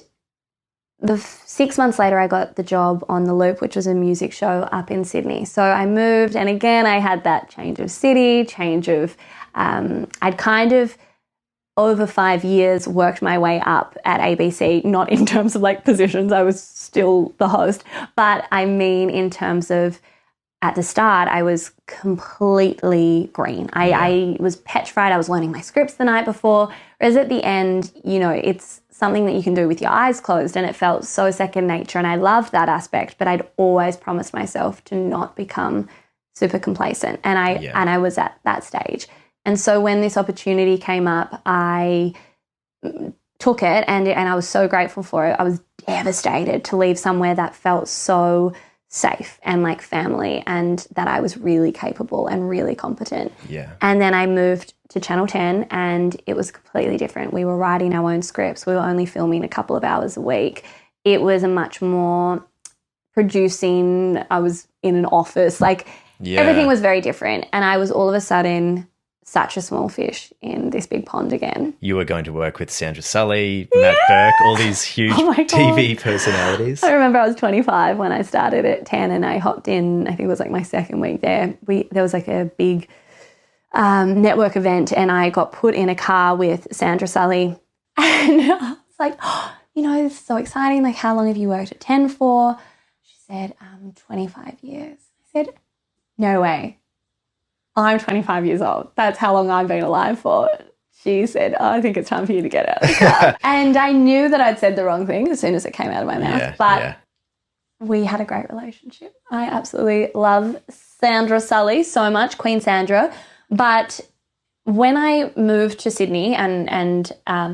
Speaker 2: 6 months later, I got the job on The Loop, which was a music show up in Sydney. So I moved, and again, I had that change of city, I'd kind of, over 5 years, worked my way up at ABC, not in terms of like positions, I was still the host, but I mean in terms of at the start, I was completely green. I was petrified. I was learning my scripts the night before. Whereas at the end, it's something that you can do with your eyes closed, and it felt so second nature. And I loved that aspect, but I'd always promised myself to not become super complacent. And I was at that stage. And so when this opportunity came up, I took it and I was so grateful for it. I was devastated to leave somewhere that felt so safe and like family and that I was really capable and really competent.
Speaker 1: Yeah.
Speaker 2: And then I moved to Channel 10 and it was completely different. We were writing our own scripts. We were only filming a couple of hours a week. It was a much more producing. I was in an office. Everything was very different. And I was all of a sudden such a small fish in this big pond again.
Speaker 1: You were going to work with Sandra Sully, Matt Burke, all these huge TV personalities.
Speaker 2: I remember I was 25 when I started at 10 and I hopped in, I think it was like my second week there. There was like a big network event, and I got put in a car with Sandra Sully. And I was like, oh, this is so exciting. Like, how long have you worked at 10 for? She said, 25 years. I said, no way. I'm 25 years old. That's how long I've been alive for. She said, oh, I think it's time for you to get out of the car. And I knew that I'd said the wrong thing as soon as it came out of my mouth. But we had a great relationship. I absolutely love Sandra Sully so much, Queen Sandra. But when I moved to Sydney and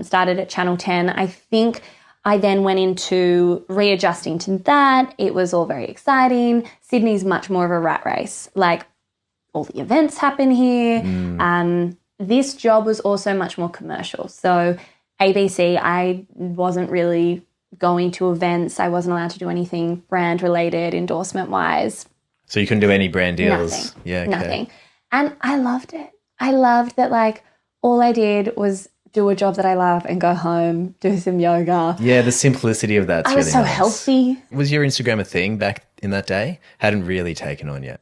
Speaker 2: started at Channel 10, I think I then went into readjusting to that. It was all very exciting. Sydney's much more of a rat race. Like, all the events happen here. This job was also much more commercial. So ABC, I wasn't really going to events. I wasn't allowed to do anything brand related, endorsement wise.
Speaker 1: So you couldn't do any brand deals?
Speaker 2: Nothing.
Speaker 1: Yeah, okay.
Speaker 2: Nothing. And I loved it. I loved that, like, all I did was do a job that I love and go home, do some yoga.
Speaker 1: Yeah, the simplicity of that's really nice.
Speaker 2: I was so healthy.
Speaker 1: Was your Instagram a thing back in that day? Hadn't really taken on yet.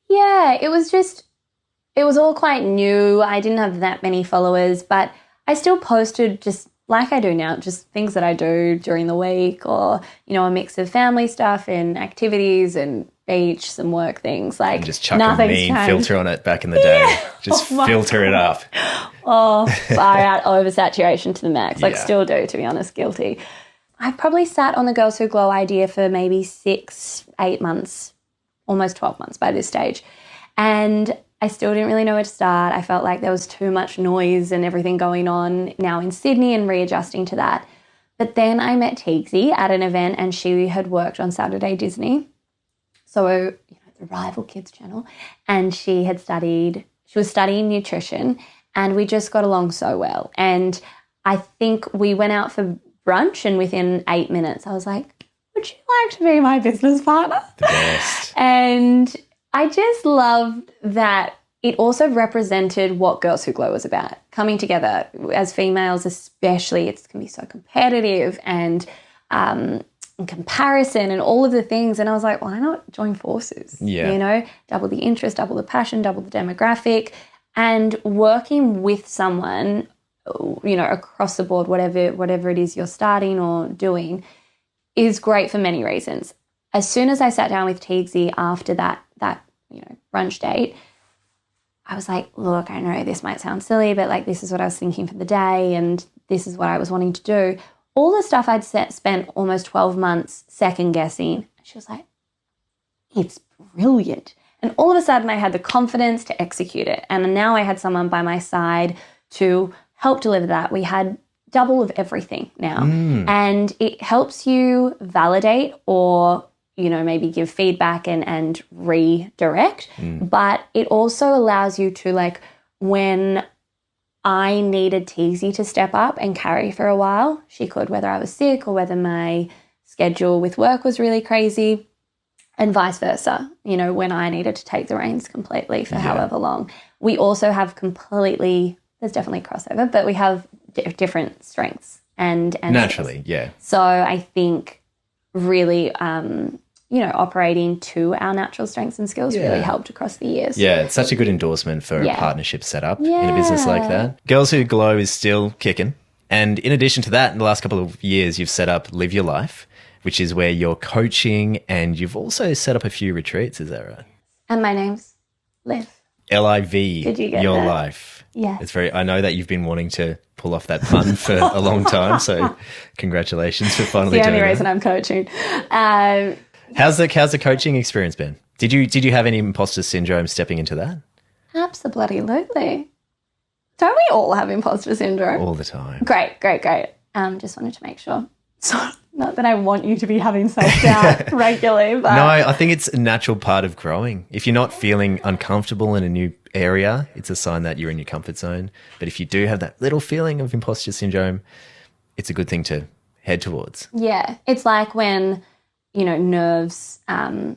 Speaker 2: Yeah, it was all quite new. I didn't have that many followers, but I still posted just like I do now, just things that I do during the week, or, a mix of family stuff and activities and beach, some work things. Like,
Speaker 1: and just chuck a mean filter on it back in the day. Just filter it up.
Speaker 2: Oh, far out, oversaturation to the max. Like, still do, to be honest, guilty. I've probably sat on the Girls Who Glow idea for maybe 6, 8 months, almost 12 months by this stage. And I still didn't really know where to start. I felt like there was too much noise and everything going on now in Sydney and readjusting to that. But then I met Teagsy at an event, and she had worked on Saturday Disney. So, the rival kids channel. And she was studying nutrition, and we just got along so well. And I think we went out for brunch, and within 8 minutes I was like, would you like to be my business partner?
Speaker 1: The best.
Speaker 2: And I just loved that it also represented what Girls Who Glow was about. Coming together as females especially, it can be so competitive and comparison and all of the things. And I was like, why not join forces?
Speaker 1: Yeah.
Speaker 2: Double the interest, double the passion, double the demographic, and working with someone, across the board, whatever it is you're starting or doing, is great for many reasons. As soon as I sat down with Teagsy after that brunch date, I was like, look, I know this might sound silly, but like, this is what I was thinking for the day, and this is what I was wanting to do. All the stuff I'd spent almost 12 months second guessing. She was like, it's brilliant. And all of a sudden I had the confidence to execute it. And now I had someone by my side to help deliver that. We had double of everything now. And it helps you validate or, maybe give feedback and redirect. But it also allows you to, like, when I needed Teagsy to step up and carry for a while, she could, whether I was sick or whether my schedule with work was really crazy, and vice versa, when I needed to take the reins completely for however long. We also have there's definitely crossover, but we have different strengths and
Speaker 1: naturally, yeah.
Speaker 2: So I think really, operating to our natural strengths and skills really helped across the years.
Speaker 1: Yeah, it's such a good endorsement for a partnership setup in a business like that. Girls Who Glow is still kicking. And in addition to that, in the last couple of years, you've set up Live Your Life, which is where you're coaching, and you've also set up a few retreats, is that right?
Speaker 2: And my name's Liv.
Speaker 1: L-I-V,
Speaker 2: Did you get
Speaker 1: Your
Speaker 2: that?
Speaker 1: Life.
Speaker 2: Yeah.
Speaker 1: I know that you've been wanting to pull off that pun for a long time, so congratulations for finally doing it.
Speaker 2: It's the only reason I'm coaching.
Speaker 1: How's the coaching experience been? Did you have any imposter syndrome stepping into that?
Speaker 2: Absolutely. Don't we all have imposter syndrome?
Speaker 1: All the time.
Speaker 2: Great. Just wanted to make sure. So, not that I want you to be having self-doubt regularly, but...
Speaker 1: No, I think it's a natural part of growing. If you're not feeling uncomfortable in a new area, it's a sign that you're in your comfort zone. But if you do have that little feeling of imposter syndrome, it's a good thing to head towards.
Speaker 2: Yeah. It's like when, nerves can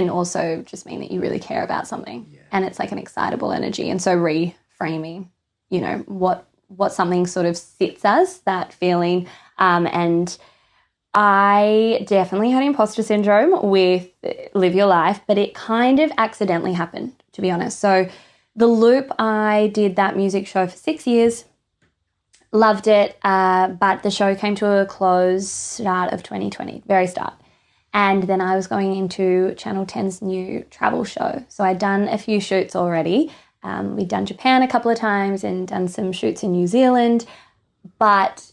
Speaker 2: also just mean that you really care about something. Yeah. And it's like an excitable energy. And so reframing, what something sort of sits as, that feeling. And I definitely had imposter syndrome with Live Your Life, but it kind of accidentally happened, to be honest. So The Loop, I did that music show for 6 years. Loved it, but the show came to a close start of 2020, very start. And then I was going into Channel 10's new travel show. So I'd done a few shoots already. We'd done Japan a couple of times and done some shoots in New Zealand. But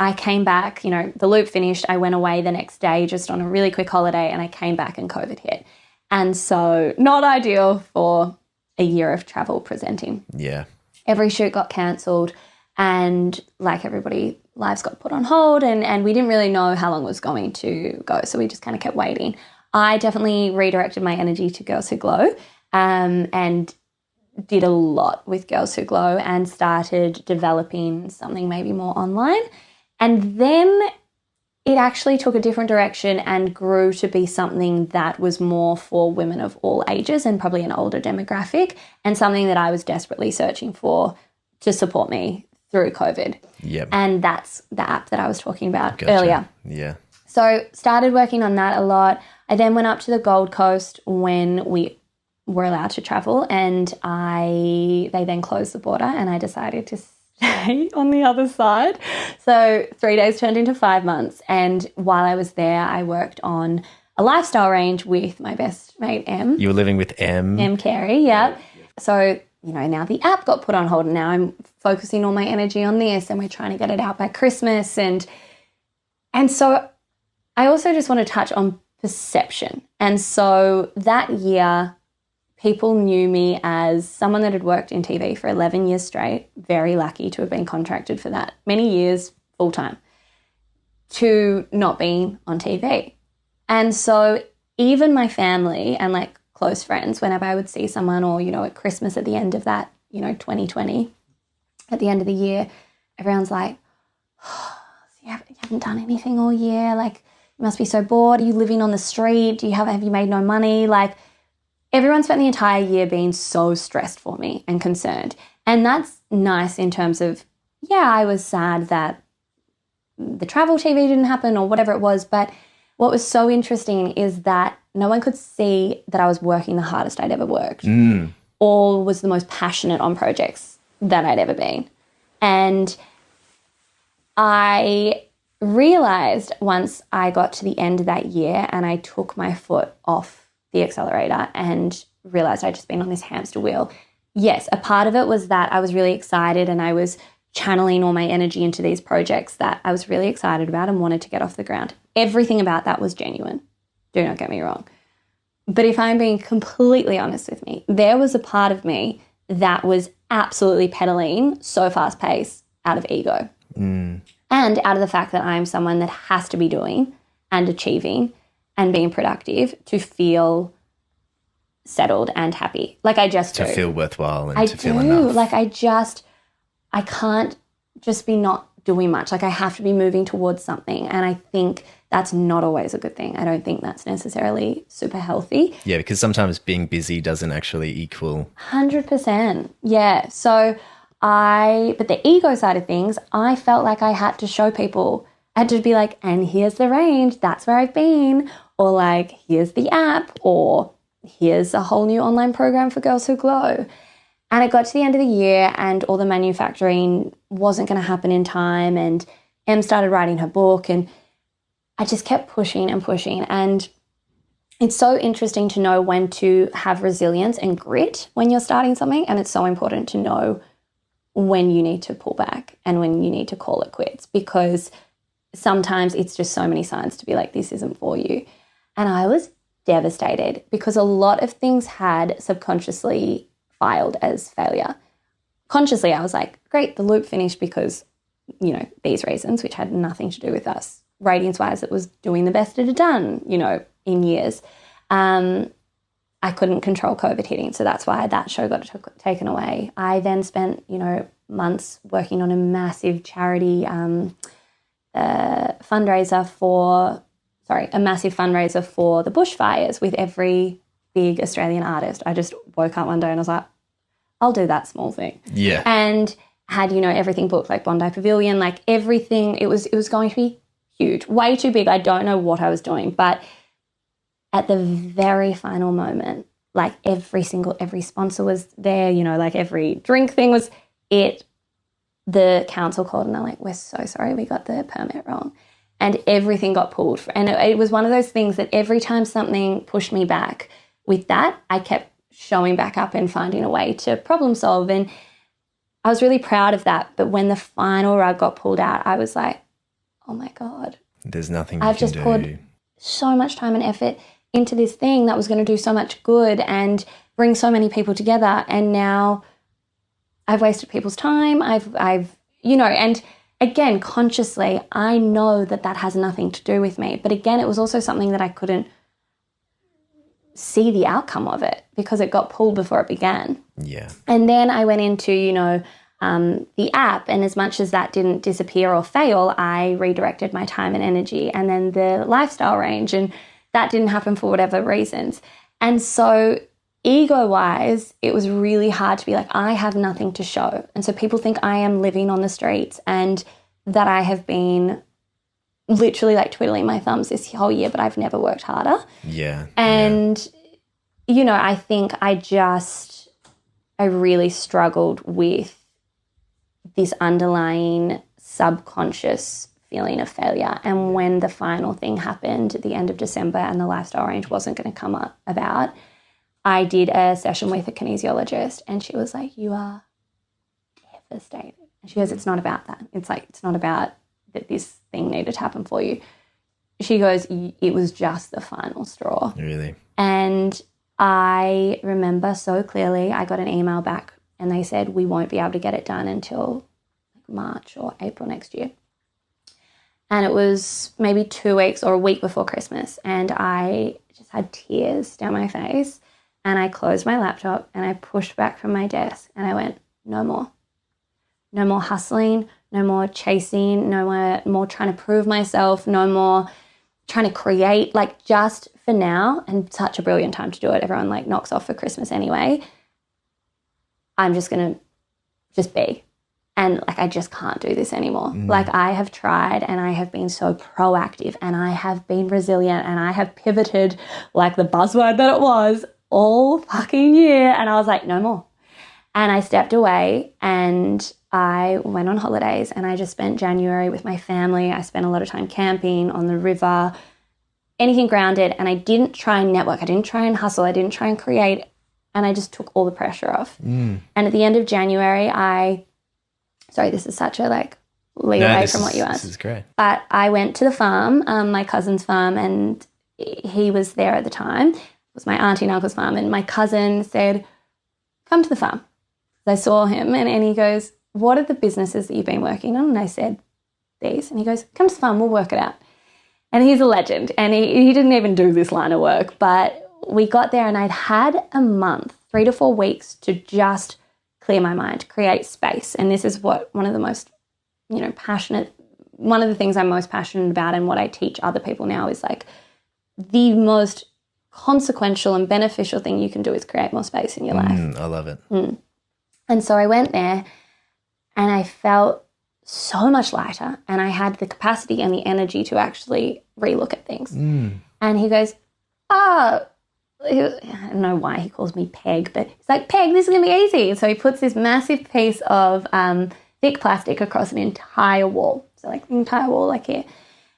Speaker 2: I came back, the Loop finished. I went away the next day just on a really quick holiday, and I came back and COVID hit. And so not ideal for a year of travel presenting.
Speaker 1: Yeah.
Speaker 2: Every shoot got cancelled. And like everybody, lives got put on hold and we didn't really know how long it was going to go. So we just kind of kept waiting. I definitely redirected my energy to Girls Who Glow and did a lot with Girls Who Glow and started developing something maybe more online. And then it actually took a different direction and grew to be something that was more for women of all ages and probably an older demographic, and something that I was desperately searching for to support me through COVID.
Speaker 1: Yep.
Speaker 2: And that's the app that I was talking about earlier.
Speaker 1: Yeah.
Speaker 2: So started working on that a lot. I then went up to the Gold Coast when we were allowed to travel, and they then closed the border, and I decided to stay on the other side. So 3 days turned into 5 months. And while I was there, I worked on a lifestyle range with my best mate, Em.
Speaker 1: You were living with Em.
Speaker 2: Em Carey, yeah. So now the app got put on hold and now I'm focusing all my energy on this and we're trying to get it out by Christmas. And so I also just want to touch on perception. And so that year, people knew me as someone that had worked in TV for 11 years straight, very lucky to have been contracted for that many years full time, to not being on TV. And so even my family and like close friends, whenever I would see someone or, at Christmas at the end of that, 2020, at the end of the year, everyone's like, oh, you haven't done anything all year. Like, you must be so bored. Are you living on the street? Have you made no money? Like, everyone spent the entire year being so stressed for me and concerned. And that's nice in terms of, I was sad that the travel TV didn't happen or whatever it was. But what was so interesting is that no one could see that I was working the hardest I'd ever worked or was the most passionate on projects that I'd ever been. And I realized once I got to the end of that year and I took my foot off the accelerator and realized I'd just been on this hamster wheel. Yes, a part of it was that I was really excited and I was channeling all my energy into these projects that I was really excited about and wanted to get off the ground. Everything about that was genuine. Do not get me wrong. But if I'm being completely honest with me, there was a part of me that was absolutely pedaling so fast paced out of ego and out of the fact that I'm someone that has to be doing and achieving and being productive to feel settled and happy. Like I just do.
Speaker 1: To feel worthwhile and to feel enough.
Speaker 2: Like I can't just be not doing much. Like I have to be moving towards something. And I think that's not always a good thing. I don't think that's necessarily super healthy.
Speaker 1: Yeah, because sometimes being busy doesn't actually equal
Speaker 2: 100%. Yeah. So but the ego side of things, I felt like I had to show people, I had to be like, and here's the range, that's where I've been, or like, here's the app, or here's a whole new online program for Girls Who Glow. And it got to the end of the year and all the manufacturing wasn't going to happen in time, and Em started writing her book, and I just kept pushing and pushing. And it's so interesting to know when to have resilience and grit when you're starting something, and it's so important to know when you need to pull back and when you need to call it quits, because sometimes it's just so many signs to be like, this isn't for you. And I was devastated because a lot of things had subconsciously filed as failure. Consciously, I was like, great, the Loop finished because, these reasons, which had nothing to do with us. Ratings-wise, it was doing the best it had done, in years. I couldn't control COVID hitting, so that's why that show got taken away. I then spent, months working on a massive charity fundraiser for the bushfires with every big Australian artist. I just woke up one day and I was like, I'll do that small thing.
Speaker 1: Yeah.
Speaker 2: And had, everything booked, like Bondi Pavilion, like everything. It was going to be huge, way too big. I don't know what I was doing, but at the very final moment, like every sponsor was there, you know, like every drink thing was it. The council called and they're like, we're so sorry, we got the permit wrong. And everything got pulled. And it was one of those things that every time something pushed me back with that, I kept showing back up and finding a way to problem solve. And I was really proud of that. But when the final rug got pulled out, I was like, oh my God.
Speaker 1: There's nothing you
Speaker 2: I've
Speaker 1: can
Speaker 2: just
Speaker 1: do.
Speaker 2: poured so much time and effort into this thing that was going to do so much good and bring so many people together. And now I've wasted people's time. I've, you know, and again, consciously, I know that that has nothing to do with me. But again, it was also something that I couldn't see the outcome of it because it got pulled before it began.
Speaker 1: Yeah.
Speaker 2: And then I went into, you know, the app, and as much as that didn't disappear or fail, I redirected my time and energy, and then the lifestyle range, and that didn't happen for whatever reasons. And so ego-wise, it was really hard to be like, I have nothing to show. And so people think I am living on the streets and that I have been literally like twiddling my thumbs this whole year, but I've never worked harder.
Speaker 1: Yeah.
Speaker 2: And, you know, I think I really struggled with this underlying subconscious feeling of failure. And when the final thing happened at the end of December and the lifestyle range wasn't going to come about, I did a session with a kinesiologist and she was like, you are devastated. And she goes, it's not about that. It's like, it's not about that this thing needed to happen for you. She goes, it was just the final straw.
Speaker 1: Really?
Speaker 2: And I remember so clearly, I got an email back and they said, we won't be able to get it done until March or April next year. And it was maybe 2 weeks or a week before Christmas. And I just had tears down my face. And I closed my laptop and I pushed back from my desk and I went, no more. No more hustling, no more chasing, no more trying to prove myself, no more trying to create, like just for now, and such a brilliant time to do it. Everyone like knocks off for Christmas anyway. I'm just going to just be. And like, I just can't do this anymore. Like I have tried and I have been so proactive and I have been resilient and I have pivoted like the buzzword that it was all fucking year. And I was like, no more. And I stepped away and I went on holidays and I just spent January with my family. I spent a lot of time camping on the river, anything grounded. And I didn't try and network. I didn't try and hustle. I didn't try and create. And I just took all the pressure off. And at the end of January, sorry, this is such a like lead away from what you asked.
Speaker 1: This is great.
Speaker 2: But I went to the farm, my cousin's farm, and he was there at the time. It was my auntie and uncle's farm. And my cousin said, come to the farm. I saw him and he goes, what are the businesses that you've been working on? And I said, these. And he goes, come to the farm, we'll work it out. And he's a legend. And he didn't even do this line of work. But we got there and I'd had a month, 3 to 4 weeks to just clear my mind, create space. And this is what one of the most, you know, one of the things I'm most passionate about and what I teach other people now is like the most consequential and beneficial thing you can do is create more space in your life.
Speaker 1: I love it.
Speaker 2: And so I went there and I felt so much lighter and I had the capacity and the energy to actually relook at things. And he goes, I don't know why he calls me Peg, but he's like, Peg, this is going to be easy. So he puts this massive piece of thick plastic across an entire wall. So like the entire wall like here.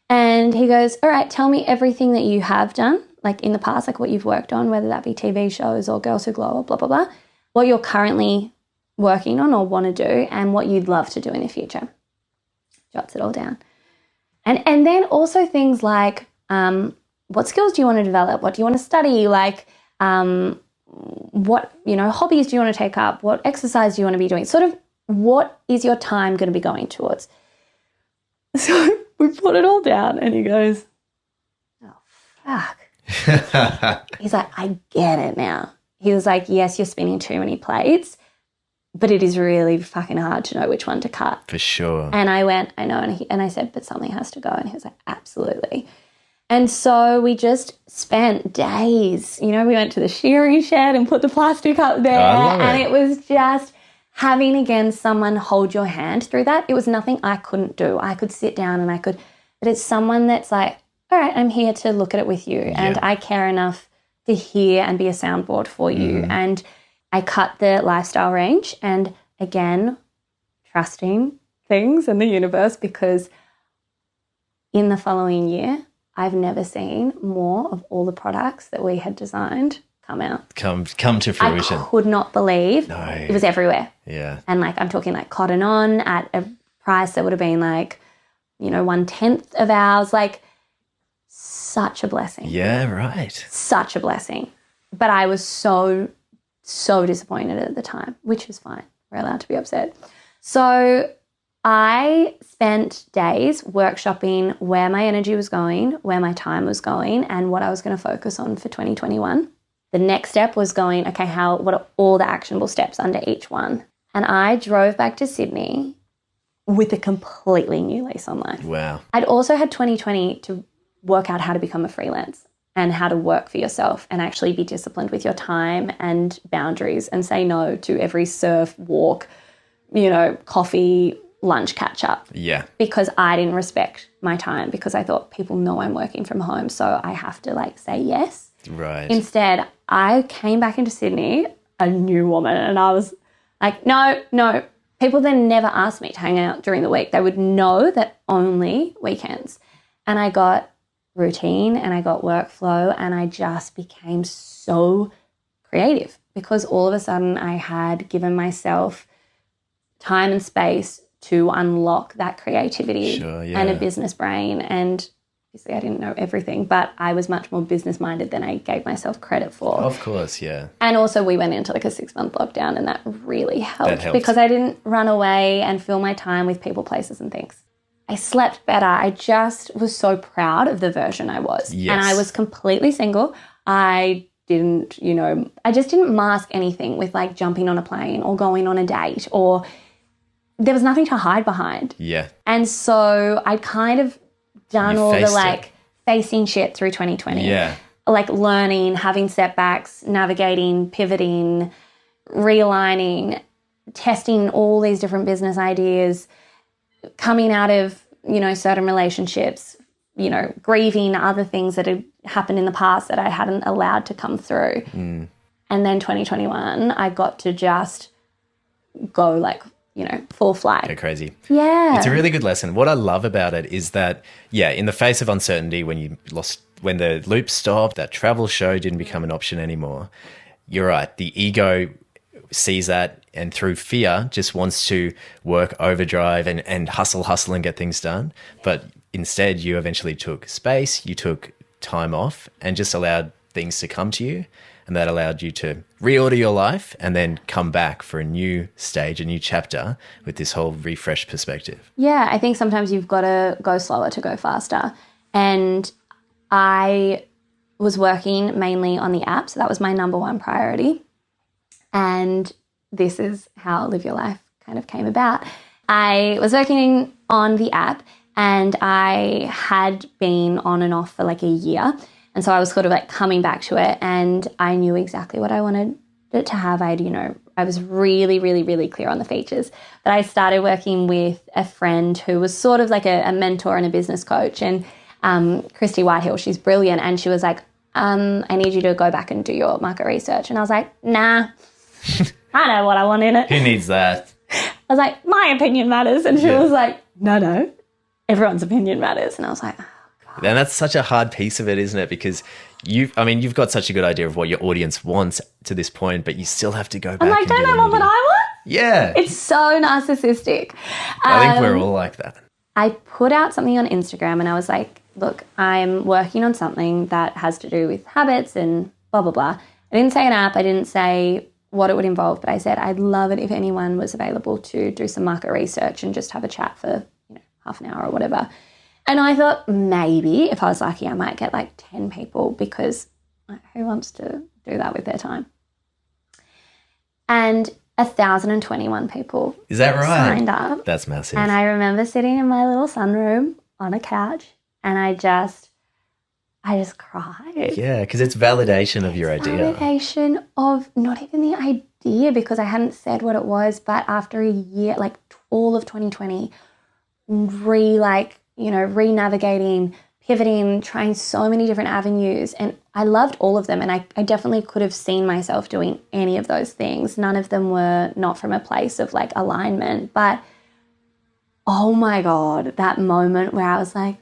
Speaker 2: And he goes, all right, tell me everything that you have done, like in the past, like what you've worked on, whether that be TV shows or Girls Who Glow or blah, blah, blah, what you're currently working on or want to do and what you'd love to do in the future. Jots it all down. And then also things like what skills do you want to develop? What do you want to study? Like what, you know, hobbies do you want to take up? What exercise do you want to be doing? Sort of what is your time going to be going towards? So we put it all down and he goes, oh, fuck. He's like, I get it now. He was like, yes, you're spinning too many plates, but it is really fucking hard to know which one to cut.
Speaker 1: For sure.
Speaker 2: And I went, I know. And I said, but something has to go. And he was like, absolutely. And so we just spent days, you know, we went to the shearing shed and put the plastic up there. And it was just having, again, someone hold your hand through that. It was nothing I couldn't do. I could sit down and but it's someone that's like, all right, I'm here to look at it with you. And I care enough to hear and be a soundboard for you. And I cut the lifestyle range, and again, trusting things in the universe, because in the following year, I've never seen more of all the products that we had designed come out.
Speaker 1: Come to fruition.
Speaker 2: I could not believe it was everywhere.
Speaker 1: Yeah.
Speaker 2: And like, I'm talking like Cotton On at a price that would have been like, 1/10 of ours, like such a blessing.
Speaker 1: Yeah, right.
Speaker 2: Such a blessing. But I was so disappointed at the time, which is fine. We're allowed to be upset. So I spent days workshopping where my energy was going, where my time was going, and what I was going to focus on for 2021. The next step was going, okay, what are all the actionable steps under each one? And I drove back to Sydney with a completely new lease on life.
Speaker 1: Wow.
Speaker 2: I'd also had 2020 to work out how to become a freelance and how to work for yourself and actually be disciplined with your time and boundaries and say no to every surf, walk, coffee, lunch catch up.
Speaker 1: Yeah.
Speaker 2: Because I didn't respect my time, because I thought people know I'm working from home, so I have to say yes.
Speaker 1: Right.
Speaker 2: Instead, I came back into Sydney a new woman, and I was like, no. People then never asked me to hang out during the week. They would know that only weekends. And I got routine and I got workflow, and I just became so creative, because all of a sudden I had given myself time and space to unlock that creativity and a business brain. And obviously I didn't know everything, but I was much more business minded than I gave myself credit for.
Speaker 1: Of course, yeah.
Speaker 2: And also we went into a 6-month lockdown, and that really helped because I didn't run away and fill my time with people, places and things. I slept better. I just was so proud of the version I was.
Speaker 1: Yes.
Speaker 2: And I was completely single. I just didn't mask anything with jumping on a plane or going on a date, or there was nothing to hide behind.
Speaker 1: Yeah.
Speaker 2: And so I'd kind of done all the facing shit through 2020.
Speaker 1: Yeah.
Speaker 2: Learning, having setbacks, navigating, pivoting, realigning, testing all these different business ideas, coming out of, certain relationships, grieving other things that had happened in the past that I hadn't allowed to come through. And then 2021, I got to just go full flight.
Speaker 1: Go crazy.
Speaker 2: Yeah.
Speaker 1: It's a really good lesson. What I love about it is that, in the face of uncertainty, when the loop stopped, that travel show didn't become an option anymore. You're right. The ego sees that, and through fear just wants to work overdrive and hustle and get things done. But instead you eventually took space, you took time off, and just allowed things to come to you. And that allowed you to reorder your life and then come back for a new stage, a new chapter with this whole refreshed perspective.
Speaker 2: Yeah, I think sometimes you've got to go slower to go faster. And I was working mainly on the app, so that was my number one priority. And this is how Live Your Life kind of came about. I was working on the app, and I had been on and off for a year. And so I was sort of coming back to it, and I knew exactly what I wanted it to have. I was really, really, really clear on the features. But I started working with a friend who was sort of a mentor and a business coach, and Christy Whitehill, she's brilliant. And she was like, I need you to go back and do your market research. And I was like, nah, I know what I want in it.
Speaker 1: Who needs that?
Speaker 2: I was like, my opinion matters. And she was like, no, everyone's opinion matters. And I was like,
Speaker 1: and that's such a hard piece of it, isn't it? Because you've got such a good idea of what your audience wants to this point, but you still have to go back.
Speaker 2: I'm like, don't I want what I want?
Speaker 1: Yeah.
Speaker 2: It's so narcissistic.
Speaker 1: I think we're all like that.
Speaker 2: I put out something on Instagram, and I was like, look, I'm working on something that has to do with habits and blah, blah, blah. I didn't say an app. I didn't say what it would involve, but I said I'd love it if anyone was available to do some market research and just have a chat for half an hour or whatever. And I thought maybe if I was lucky, I might get 10 people, because who wants to do that with their time? And 1,021 people
Speaker 1: Is that right?
Speaker 2: signed up.
Speaker 1: That's massive.
Speaker 2: And I remember sitting in my little sunroom on a couch, and I just cried.
Speaker 1: Yeah, because it's validation of your idea.
Speaker 2: Validation of not even the idea, because I hadn't said what it was, but after a year, all of 2020, re-navigating, pivoting, trying so many different avenues. And I loved all of them, and I definitely could have seen myself doing any of those things. None of them were not from a place of like alignment, but oh my God, that moment where I was like,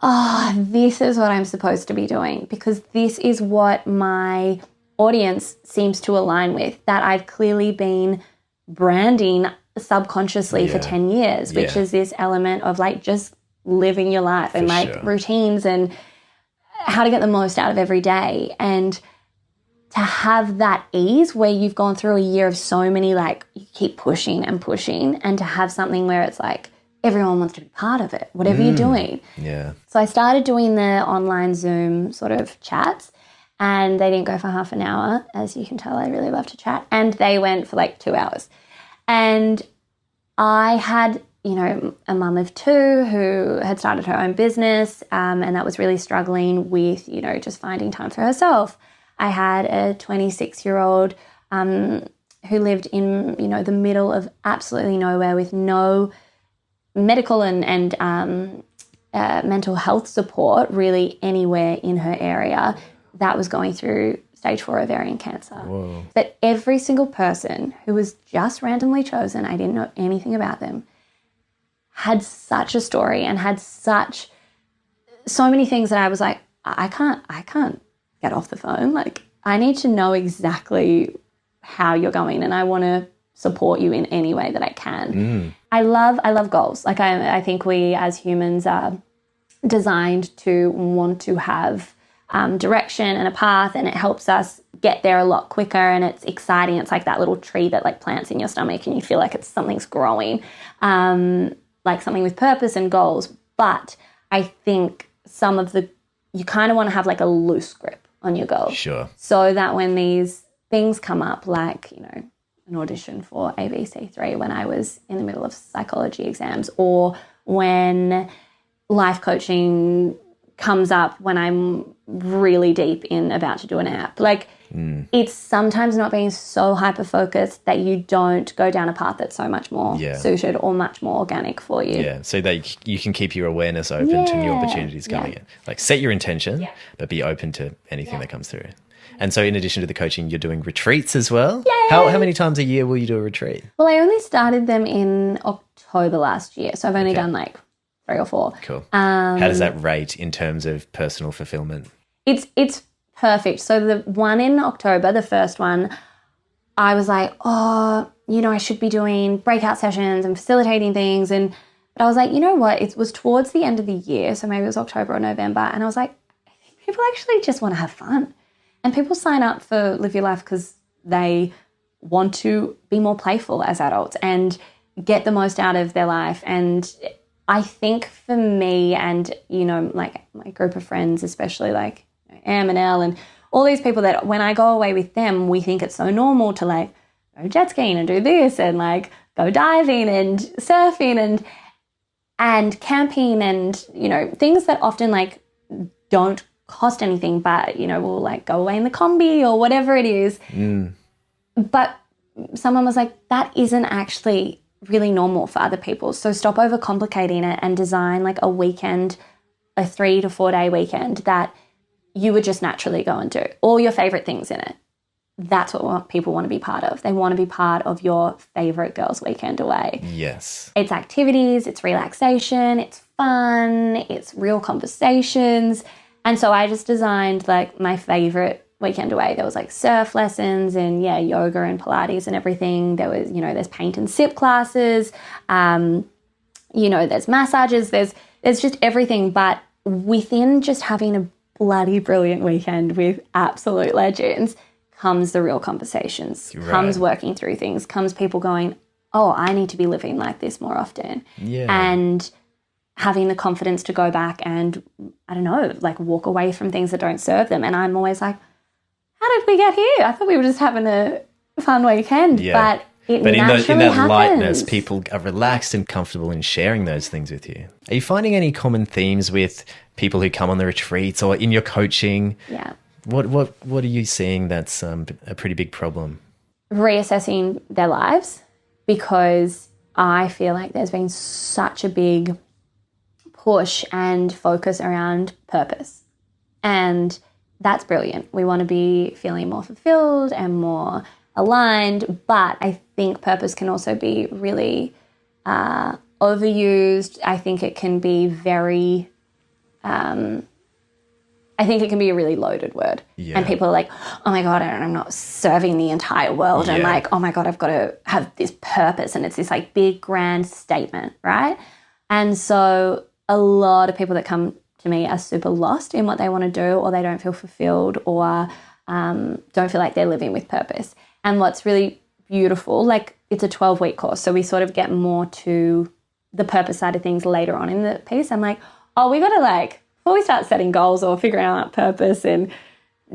Speaker 2: oh, this is what I'm supposed to be doing, because this is what my audience seems to align with, that I've clearly been branding subconsciously for 10 years, which is this element of like just living your life and like routines and how to get the most out of every day. And to have that ease where you've gone through a year of so many, like, you keep pushing and pushing, and to have something where it's like everyone wants to be part of it, whatever you're doing.
Speaker 1: Yeah.
Speaker 2: So I started doing the online Zoom sort of chats, and they didn't go for half an hour. As you can tell, I really love to chat. And they went for like 2 hours. And I had, you know, a mum of two who had started her own business, and that was really struggling with, you know, just finding time for herself. I had a 26-year-old who lived in, you know, the middle of absolutely nowhere with no medical and mental health support really anywhere in her area, that was going through stage 4 ovarian cancer.
Speaker 1: Whoa.
Speaker 2: But every single person who was just randomly chosen, I didn't know anything about them, had such a story and had so many things that I was like, I can't get off the phone. Like, I need to know exactly how you're going, and I want to support you in any way that I can. I love goals. Like, I think we as humans are designed to want to have direction and a path, and it helps us get there a lot quicker, and it's exciting. It's like that little tree that like plants in your stomach and you feel like something's growing, like something with purpose and goals. But I think you kind of want to have like a loose grip on your goals.
Speaker 1: Sure. So
Speaker 2: that when these things come up, like, you know, an audition for ABC3 when I was in the middle of psychology exams, or when life coaching comes up when I'm really deep in about to do an app. Like, it's sometimes not being so hyper-focused that you don't go down a path that's so much more suited or much more organic for you.
Speaker 1: Yeah, so that you can keep your awareness open to new opportunities coming in. Like, set your intention, but be open to anything that comes through. And so in addition to the coaching, you're doing retreats as well?
Speaker 2: Yay!
Speaker 1: How many times a year will you do a retreat?
Speaker 2: Well, I only started them in October last year, so I've only done like 3 or 4.
Speaker 1: Cool. How does that rate in terms of personal fulfillment?
Speaker 2: It's perfect. So the one in October, the first one, I was like, oh, you know, I should be doing breakout sessions and facilitating things. But I was like, you know what? It was towards the end of the year, so maybe it was October or November. And I was like, people actually just want to have fun. And people sign up for Live Your Life because they want to be more playful as adults and get the most out of their life. And I think for me and, you know, like my group of friends, especially like Am and Elle and all these people, that when I go away with them, we think it's so normal to like go jet skiing and do this and like go diving and surfing and camping and, you know, things that often like don't cost anything, but, you know, we'll like go away in the combi or whatever it is. But someone was like, that isn't actually really normal for other people. So stop overcomplicating it and design like a weekend, a 3 to 4 day weekend that you would just naturally go and do all your favorite things in it. That's what people want to be part of. They want to be part of your favorite girls' weekend away.
Speaker 1: Yes.
Speaker 2: It's activities, it's relaxation, it's fun, it's real conversations. And so I just designed like my favorite weekend away. There was like surf lessons and yoga and Pilates and everything. There was, you know, there's paint and sip classes. You know, there's massages. There's just everything. But within just having a bloody brilliant weekend with absolute legends comes the real conversations, comes working through things, comes people going, oh, I need to be living like this more often. Yeah. And having the confidence to go back and, I don't know, like walk away from things that don't serve them. And I'm always like, how did we get here? I thought we were just having a fun weekend. Yeah. But in that
Speaker 1: lightness, people are relaxed and comfortable in sharing those things with you. Are you finding any common themes with people who come on the retreats or in your coaching?
Speaker 2: Yeah.
Speaker 1: What are you seeing that's a pretty big problem?
Speaker 2: Reassessing their lives, because I feel like there's been such a big push and focus around purpose. And that's brilliant. We want to be feeling more fulfilled and more aligned, but I think purpose can also be really overused. I think it can be very, I think it can be a really loaded word.
Speaker 1: Yeah.
Speaker 2: And people are like, oh my God, I'm not serving the entire world.
Speaker 1: Yeah.
Speaker 2: And like, oh my God, I've got to have this purpose. And it's this like big, grand statement, right? And so a lot of people that come to me are super lost in what they want to do, or they don't feel fulfilled, or don't feel like they're living with purpose. And what's really beautiful, like it's a 12-week course, so we sort of get more to the purpose side of things later on in the piece. I'm like, oh, we got to like, before we start setting goals or figuring out purpose and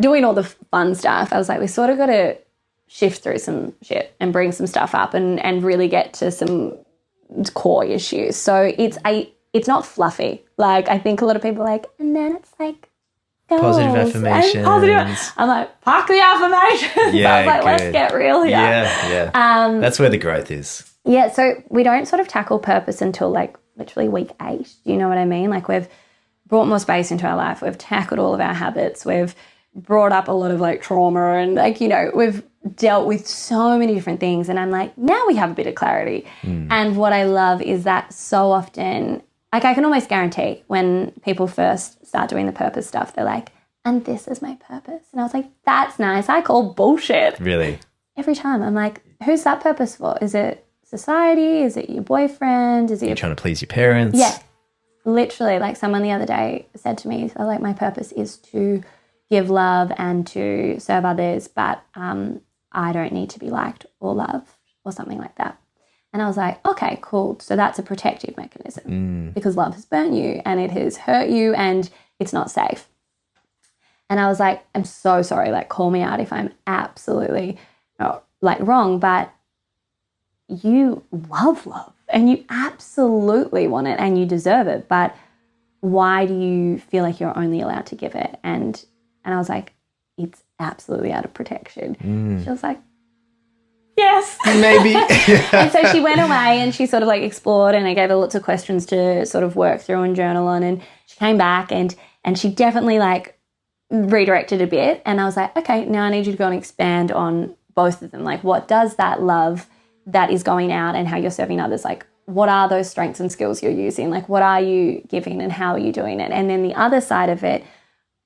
Speaker 2: doing all the fun stuff, I was like, we sort of got to shift through some shit and bring some stuff up and really get to some core issues. So it's not fluffy. Like, I think a lot of people are like, and then it's like goals
Speaker 1: Positive affirmations.
Speaker 2: I'm like, fuck the affirmations.
Speaker 1: Yeah,
Speaker 2: I was like, let's
Speaker 1: good.
Speaker 2: get real here.
Speaker 1: Yeah. That's where the growth is.
Speaker 2: Yeah, so we don't sort of tackle purpose until like literally week 8. Do you know what I mean? Like, we've brought more space into our life. We've tackled all of our habits. We've brought up a lot of like trauma and like, you know, we've dealt with so many different things. And I'm like, now we have a bit of clarity. And what I love is that so often, like I can almost guarantee when people first start doing the purpose stuff, they're like, and this is my purpose. And I was like, that's nice. I call bullshit.
Speaker 1: Really?
Speaker 2: Every time. I'm like, who's that purpose for? Is it society? Is it your boyfriend? Is it
Speaker 1: You're trying to please your parents?
Speaker 2: Yeah. Literally, like someone the other day said to me, so like my purpose is to give love and to serve others, but I don't need to be liked or loved or something like that. And I was like, okay, cool. So that's a protective mechanism because love has burnt you and it has hurt you and it's not safe. And I was like, I'm so sorry. Like, call me out if I'm absolutely like wrong, but you love and you absolutely want it and you deserve it. But why do you feel like you're only allowed to give it? And I was like, it's absolutely out of protection. She was like, yes.
Speaker 1: Maybe.
Speaker 2: And so she went away and she sort of like explored, and I gave her lots of questions to sort of work through and journal on, and she came back and she definitely like redirected a bit. And I was like, okay, now I need you to go and expand on both of them. Like, what does that love that is going out and how you're serving others, like what are those strengths and skills you're using? Like, what are you giving and how are you doing it? And then the other side of it,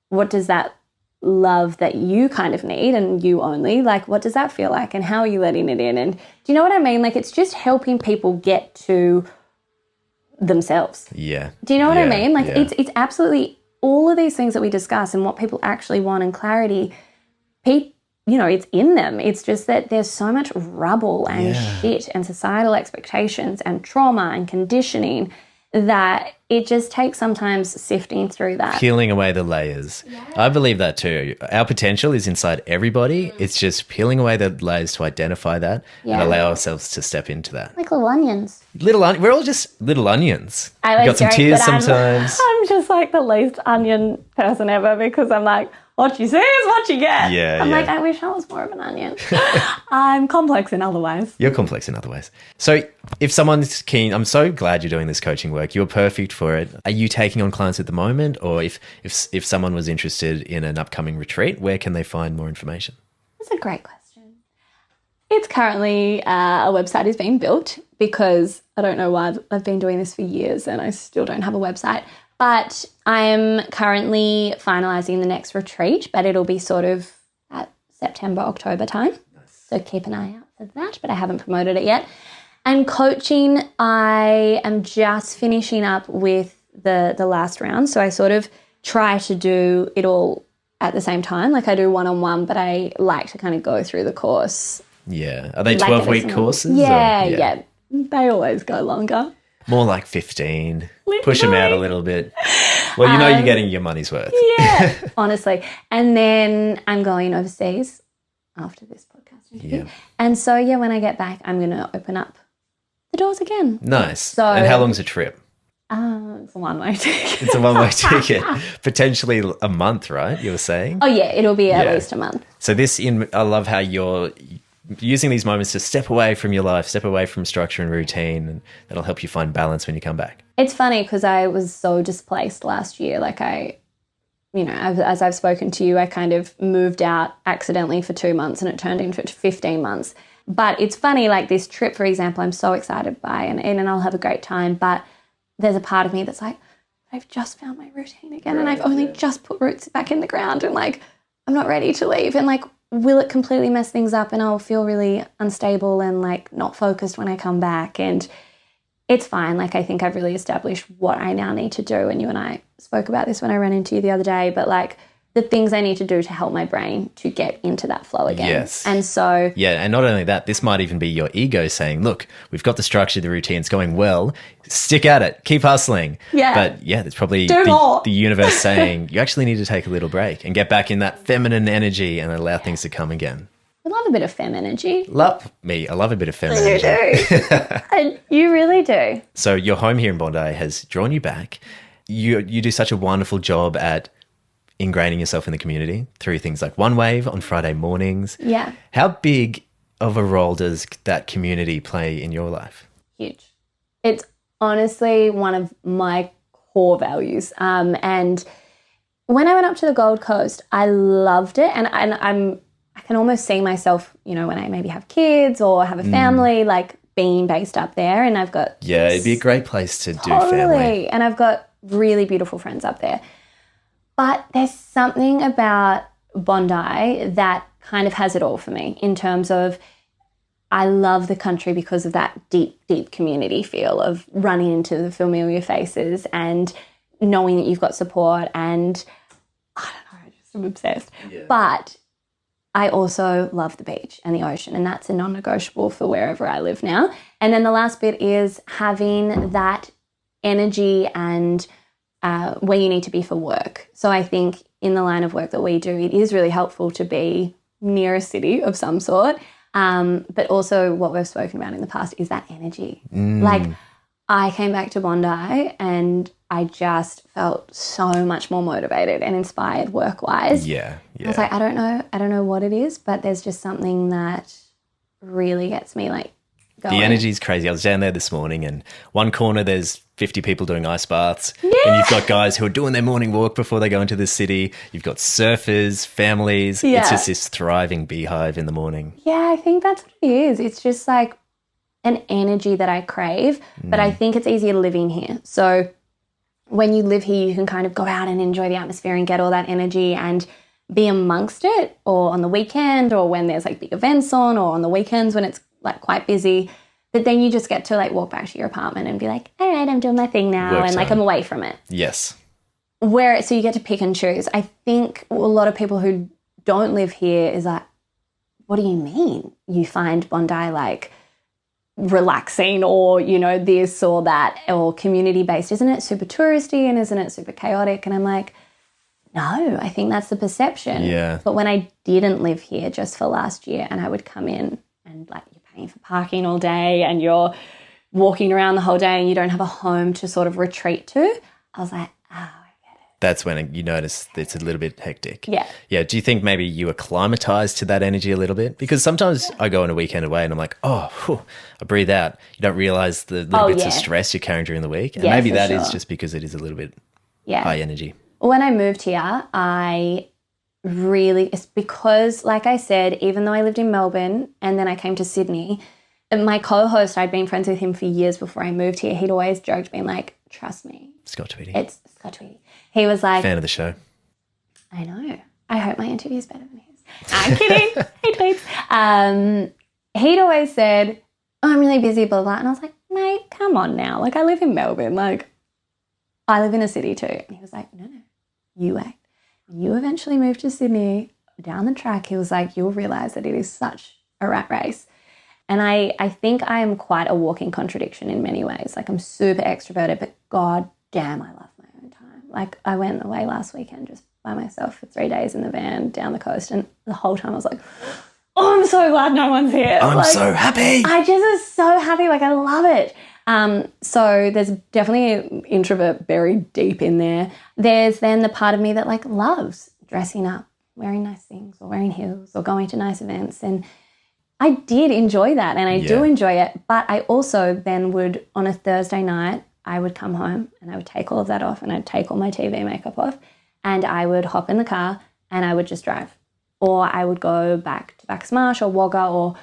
Speaker 2: what does that love that you kind of need and you only, like, what does that feel like and how are you letting it in? And do you know what I mean? Like, it's just helping people get to themselves.
Speaker 1: Yeah.
Speaker 2: Do you know what I mean? Like, it's absolutely all of these things that we discuss and what people actually want and clarity, you know, it's in them. It's just that there's so much rubble and shit and societal expectations and trauma and conditioning that it just takes sometimes sifting through that.
Speaker 1: Peeling away the layers. Yeah. I believe that too. Our potential is inside everybody. It's just peeling away the layers to identify that and allow ourselves to step into that.
Speaker 2: Like little onions.
Speaker 1: We're all just little onions.
Speaker 2: I
Speaker 1: got some tears sometimes.
Speaker 2: I'm just like the least onion person ever because I'm like, what you see is what you get. I'm like, I wish I was more of an onion. I'm complex in other ways.
Speaker 1: You're complex in other ways. So if someone's keen, I'm so glad you're doing this coaching work. You're perfect for it. Are you taking on clients at the moment? Or if someone was interested in an upcoming retreat, where can they find more information?
Speaker 2: That's a great question. It's currently, a website is being built because I don't know why I've been doing this for years and I still don't have a website. But I am currently finalising the next retreat, but it'll be sort of at September, October time. Nice. So keep an eye out for that, but I haven't promoted it yet. And coaching, I am just finishing up with the last round. So I sort of try to do it all at the same time. Like I do one-on-one, but I like to kind of go through the course.
Speaker 1: Yeah. Are they 12-week courses?
Speaker 2: Yeah. They always go longer.
Speaker 1: More like 15. Literally. Push them out a little bit. Well, you know you're getting your money's worth.
Speaker 2: Yeah, honestly. And then I'm going overseas after this podcast interview. Yeah. And so, when I get back, I'm going to open up the doors again.
Speaker 1: Nice. So, and how long's a trip?
Speaker 2: It's a one-way ticket.
Speaker 1: It's a one-way ticket. Potentially a month, right? You were saying?
Speaker 2: Oh, yeah. It'll be at least a month.
Speaker 1: So I love how you're using these moments to step away from your life, step away from structure and routine, and that'll help you find balance when you come back.
Speaker 2: It's funny because I was so displaced last year. Like I as I've spoken to you, I kind of moved out accidentally for 2 months and it turned into 15 months. But it's funny, like this trip, for example, I'm so excited by and I'll have a great time. But there's a part of me that's like, I've just found my routine again and I've only just put roots back in the ground and like, I'm not ready to leave. And like, will it completely mess things up and I'll feel really unstable and like not focused when I come back? And it's fine. Like, I think I've really established what I now need to do. And you and I spoke about this when I ran into you the other day, but like the things I need to do to help my brain to get into that flow again.
Speaker 1: Yes.
Speaker 2: And so...
Speaker 1: Yeah, and not only that, this might even be your ego saying, look, we've got the structure, the routine, it's going well, stick at it, keep hustling.
Speaker 2: Yeah.
Speaker 1: But yeah, it's probably the universe saying you actually need to take a little break and get back in that feminine energy and allow things to come again.
Speaker 2: I love a bit of femme energy.
Speaker 1: I love a bit of femme energy.
Speaker 2: You do. And you really do.
Speaker 1: So your home here in Bondi has drawn you back. You do such a wonderful job at ingraining yourself in the community through things like One Wave on Friday mornings.
Speaker 2: Yeah.
Speaker 1: How big of a role does that community play in your life?
Speaker 2: Huge. It's honestly one of my core values. And when I went up to the Gold Coast, I loved it. And I can almost see myself, when I maybe have kids or have a family, like being based up there. And I've got...
Speaker 1: Yeah, it'd be a great place to do family.
Speaker 2: And I've got really beautiful friends up there. But there's something about Bondi that kind of has it all for me in terms of I love the country because of that deep, deep community feel of running into the familiar faces and knowing that you've got support and I don't know, I'm obsessed. Yeah. But I also love the beach and the ocean, and that's a non-negotiable for wherever I live now. And then the last bit is having that energy and where you need to be for work. So I think in the line of work that we do, it is really helpful to be near a city of some sort. But also what we've spoken about in the past is that energy. Like I came back to Bondi and I just felt so much more motivated and inspired work-wise.
Speaker 1: Yeah.
Speaker 2: I was like, I don't know what it is, but there's just something that really gets me like going.
Speaker 1: The energy is crazy. I was down there this morning and one corner there's 50 people doing ice baths. Yeah. And you've got guys who are doing their morning walk before they go into the city. You've got surfers, families. Yeah. It's just this thriving beehive in the morning.
Speaker 2: Yeah, I think that's what it is. It's just like an energy that I crave, but I think it's easier living here. So when you live here, you can kind of go out and enjoy the atmosphere and get all that energy and be amongst it, or on the weekend or when there's like big events on, or on the weekends when it's like quite busy. But then you just get to like walk back to your apartment and be like, all right, I'm doing my thing now. And like I'm away from it.
Speaker 1: Yes.
Speaker 2: So you get to pick and choose. I think a lot of people who don't live here is like, what do you mean? You find Bondi like relaxing or, this or that, or community based? Isn't it super touristy and isn't it super chaotic? And I'm like, no, I think that's the perception.
Speaker 1: Yeah.
Speaker 2: But when I didn't live here just for last year and I would come in and like you're paying for parking all day and you're walking around the whole day and you don't have a home to sort of retreat to, I was like, oh, I get it.
Speaker 1: That's when you notice it's a little bit hectic.
Speaker 2: Yeah.
Speaker 1: Yeah. Do you think maybe you acclimatized to that energy a little bit? Because sometimes I go on a weekend away and I'm like, I breathe out. You don't realize the little bits of stress you're carrying during the week. And maybe that is just because it is a little bit high energy.
Speaker 2: When I moved here, it's because, like I said, even though I lived in Melbourne and then I came to Sydney, my co-host, I'd been friends with him for years before I moved here. He'd always joked, being like, trust me.
Speaker 1: Scott Tweedy.
Speaker 2: It's Scott Tweedy. He was like...
Speaker 1: Fan of the show.
Speaker 2: I know. I hope my interview is better than his. I'm kidding. Hey, tweets. He'd always said, I'm really busy, blah, blah. And I was like, mate, come on now. Like, I live in Melbourne. Like, I live in a city too. And he was like, no, you wait. When you eventually move to Sydney, down the track, he was like, you'll realise that it is such a rat race. And I think I am quite a walking contradiction in many ways. Like, I'm super extroverted, but god damn, I love my own time. Like, I went away last weekend just by myself for 3 days in the van down the coast, and the whole time I was like, oh, I'm so glad no one's here.
Speaker 1: I'm so happy.
Speaker 2: I just was so happy. Like, I love it. So there's definitely an introvert buried deep in there. There's then the part of me that like loves dressing up, wearing nice things or wearing heels or going to nice events. And I did enjoy that and I do enjoy it. But I also then would, on a Thursday night, I would come home and I would take all of that off and I'd take all my TV makeup off and I would hop in the car and I would just drive. Or I would go back to Bacchus Marsh or Wagga or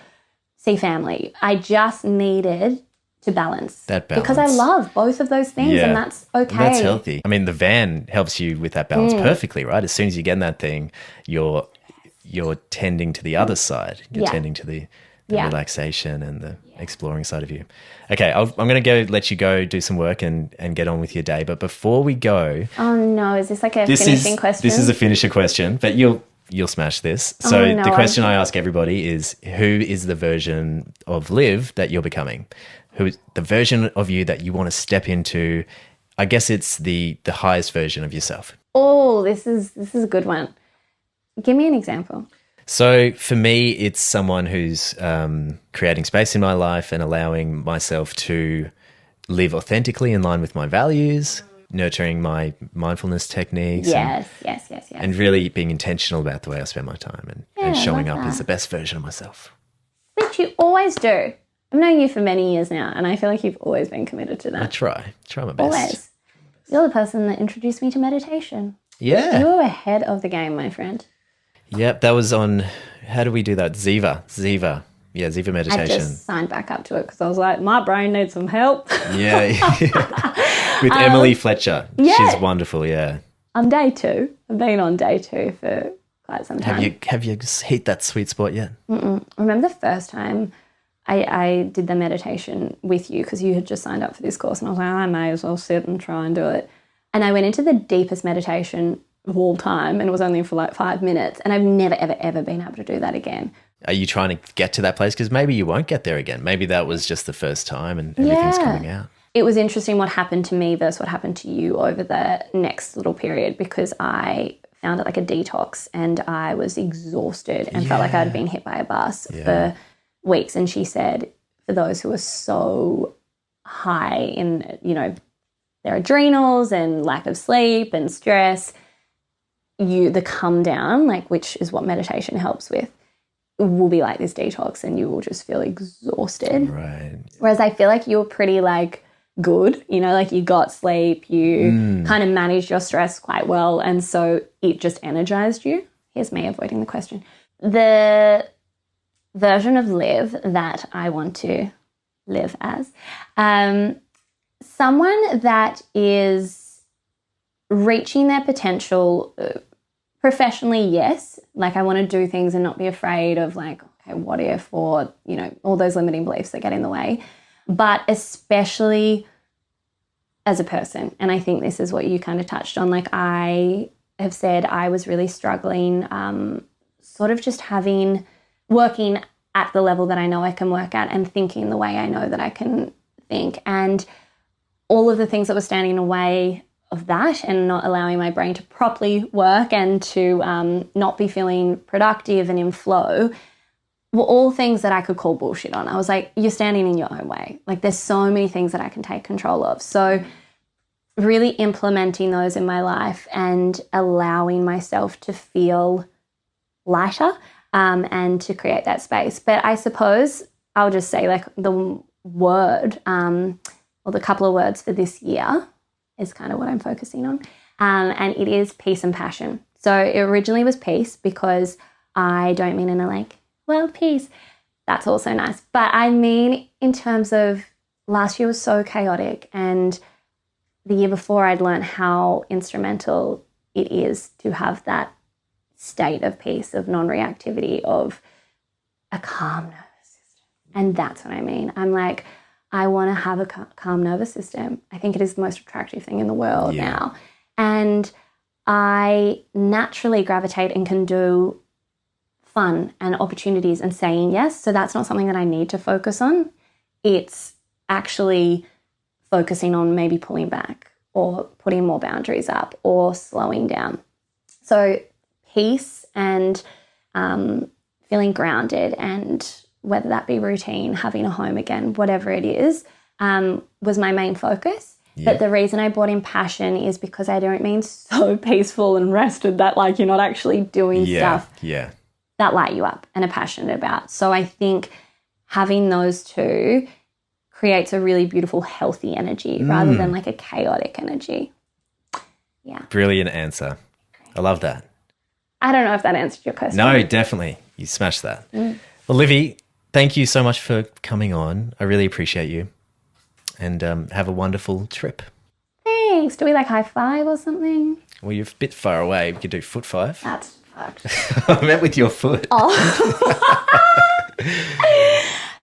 Speaker 2: see family. I just needed to balance.
Speaker 1: That balance.
Speaker 2: Because I love both of those things,
Speaker 1: Yeah.
Speaker 2: and that's okay.
Speaker 1: And that's healthy. I mean, the van helps you with that balance perfectly, right? As soon as you get in that thing, you're tending to the other side. You're tending to the relaxation and the exploring side of you. Okay, I'm going to go let you go do some work and get on with your day. But before we go...
Speaker 2: Oh, no. Is this like a finishing question?
Speaker 1: This is a finisher question, but you'll smash this. So the question I ask everybody is, who is the version of Liv that you're becoming? Who is the version of you that you want to step into? I guess it's the highest version of yourself.
Speaker 2: Oh, this is a good one. Give me an example.
Speaker 1: So for me, it's someone who's creating space in my life and allowing myself to live authentically in line with my values, nurturing my mindfulness techniques.
Speaker 2: Yes.
Speaker 1: And really being intentional about the way I spend my time and showing up as the best version of myself.
Speaker 2: Which you always do. I've known you for many years now, and I feel like you've always been committed to that.
Speaker 1: I try my best.
Speaker 2: Always. You're the person that introduced me to meditation.
Speaker 1: Yeah.
Speaker 2: You were ahead of the game, my friend.
Speaker 1: Yep, that was on, how do we do that? Ziva. Yeah, Ziva meditation.
Speaker 2: I just signed back up to it because I was like, my brain needs some help.
Speaker 1: Yeah. With Emily Fletcher.
Speaker 2: yeah.
Speaker 1: She's wonderful, yeah.
Speaker 2: I'm day 2. I've been on day 2 for quite some time.
Speaker 1: Have you hit that sweet spot yet?
Speaker 2: I remember the first time I did the meditation with you because you had just signed up for this course, and I was like, I may as well sit and try and do it. And I went into the deepest meditation of all time, and it was only for like 5 minutes, and I've never, ever, ever been able to do that again.
Speaker 1: Are you trying to get to that place? Because maybe you won't get there again. Maybe that was just the first time and everything's coming out.
Speaker 2: It was interesting what happened to me versus what happened to you over the next little period, because I found it like a detox and I was exhausted and felt like I'd been hit by a bus for weeks. And she said, for those who are so high in, their adrenals and lack of sleep and stress, the come down, which is what meditation helps with, will be like this detox and you will just feel exhausted.
Speaker 1: Right.
Speaker 2: Whereas I feel like you're pretty good, you got sleep, you kind of managed your stress quite well, and so it just energized you. Here's me avoiding the question. The version of Liv that I want to live as, someone that is reaching their potential professionally, yes. I want to do things and not be afraid of okay, what if, or, all those limiting beliefs that get in the way. But especially as a person, and I think this is what you kind of touched on, I have said I was really struggling sort of just working at the level that I know I can work at and thinking the way I know that I can think. And all of the things that were standing in the way of that and not allowing my brain to properly work and to not be feeling productive and in flow were all things that I could call bullshit on. I was like, you're standing in your own way. There's so many things that I can take control of. So really implementing those in my life and allowing myself to feel lighter and to create that space. But I suppose I'll just say the word or the couple of words for this year is kind of what I'm focusing on. And it is peace and passion. So it originally was peace because I don't mean in a peace. That's also nice. But I mean in terms of last year was so chaotic, and the year before I'd learned how instrumental it is to have that state of peace, of non-reactivity, of a calm nervous system. And that's what I mean. I'm I want to have a calm nervous system. I think it is the most attractive thing in the world now. And I naturally gravitate and can do fun and opportunities and saying yes. So that's not something that I need to focus on. It's actually focusing on maybe pulling back or putting more boundaries up or slowing down. So peace and feeling grounded, and whether that be routine, having a home again, whatever it is, was my main focus. But the reason I brought in passion is because I don't mean so peaceful and rested that you're not actually doing stuff that light you up and are passionate about. So I think having those two creates a really beautiful, healthy energy rather than a chaotic energy. Yeah.
Speaker 1: Brilliant answer. I love that.
Speaker 2: I don't know if that answered your question.
Speaker 1: No, definitely. You smashed that. Well, Livy, thank you so much for coming on. I really appreciate you. And have a wonderful trip.
Speaker 2: Thanks. Do we like high five or something?
Speaker 1: Well, you're a bit far away. We could do foot five.
Speaker 2: That's fucked.
Speaker 1: I meant with your foot.
Speaker 2: Oh.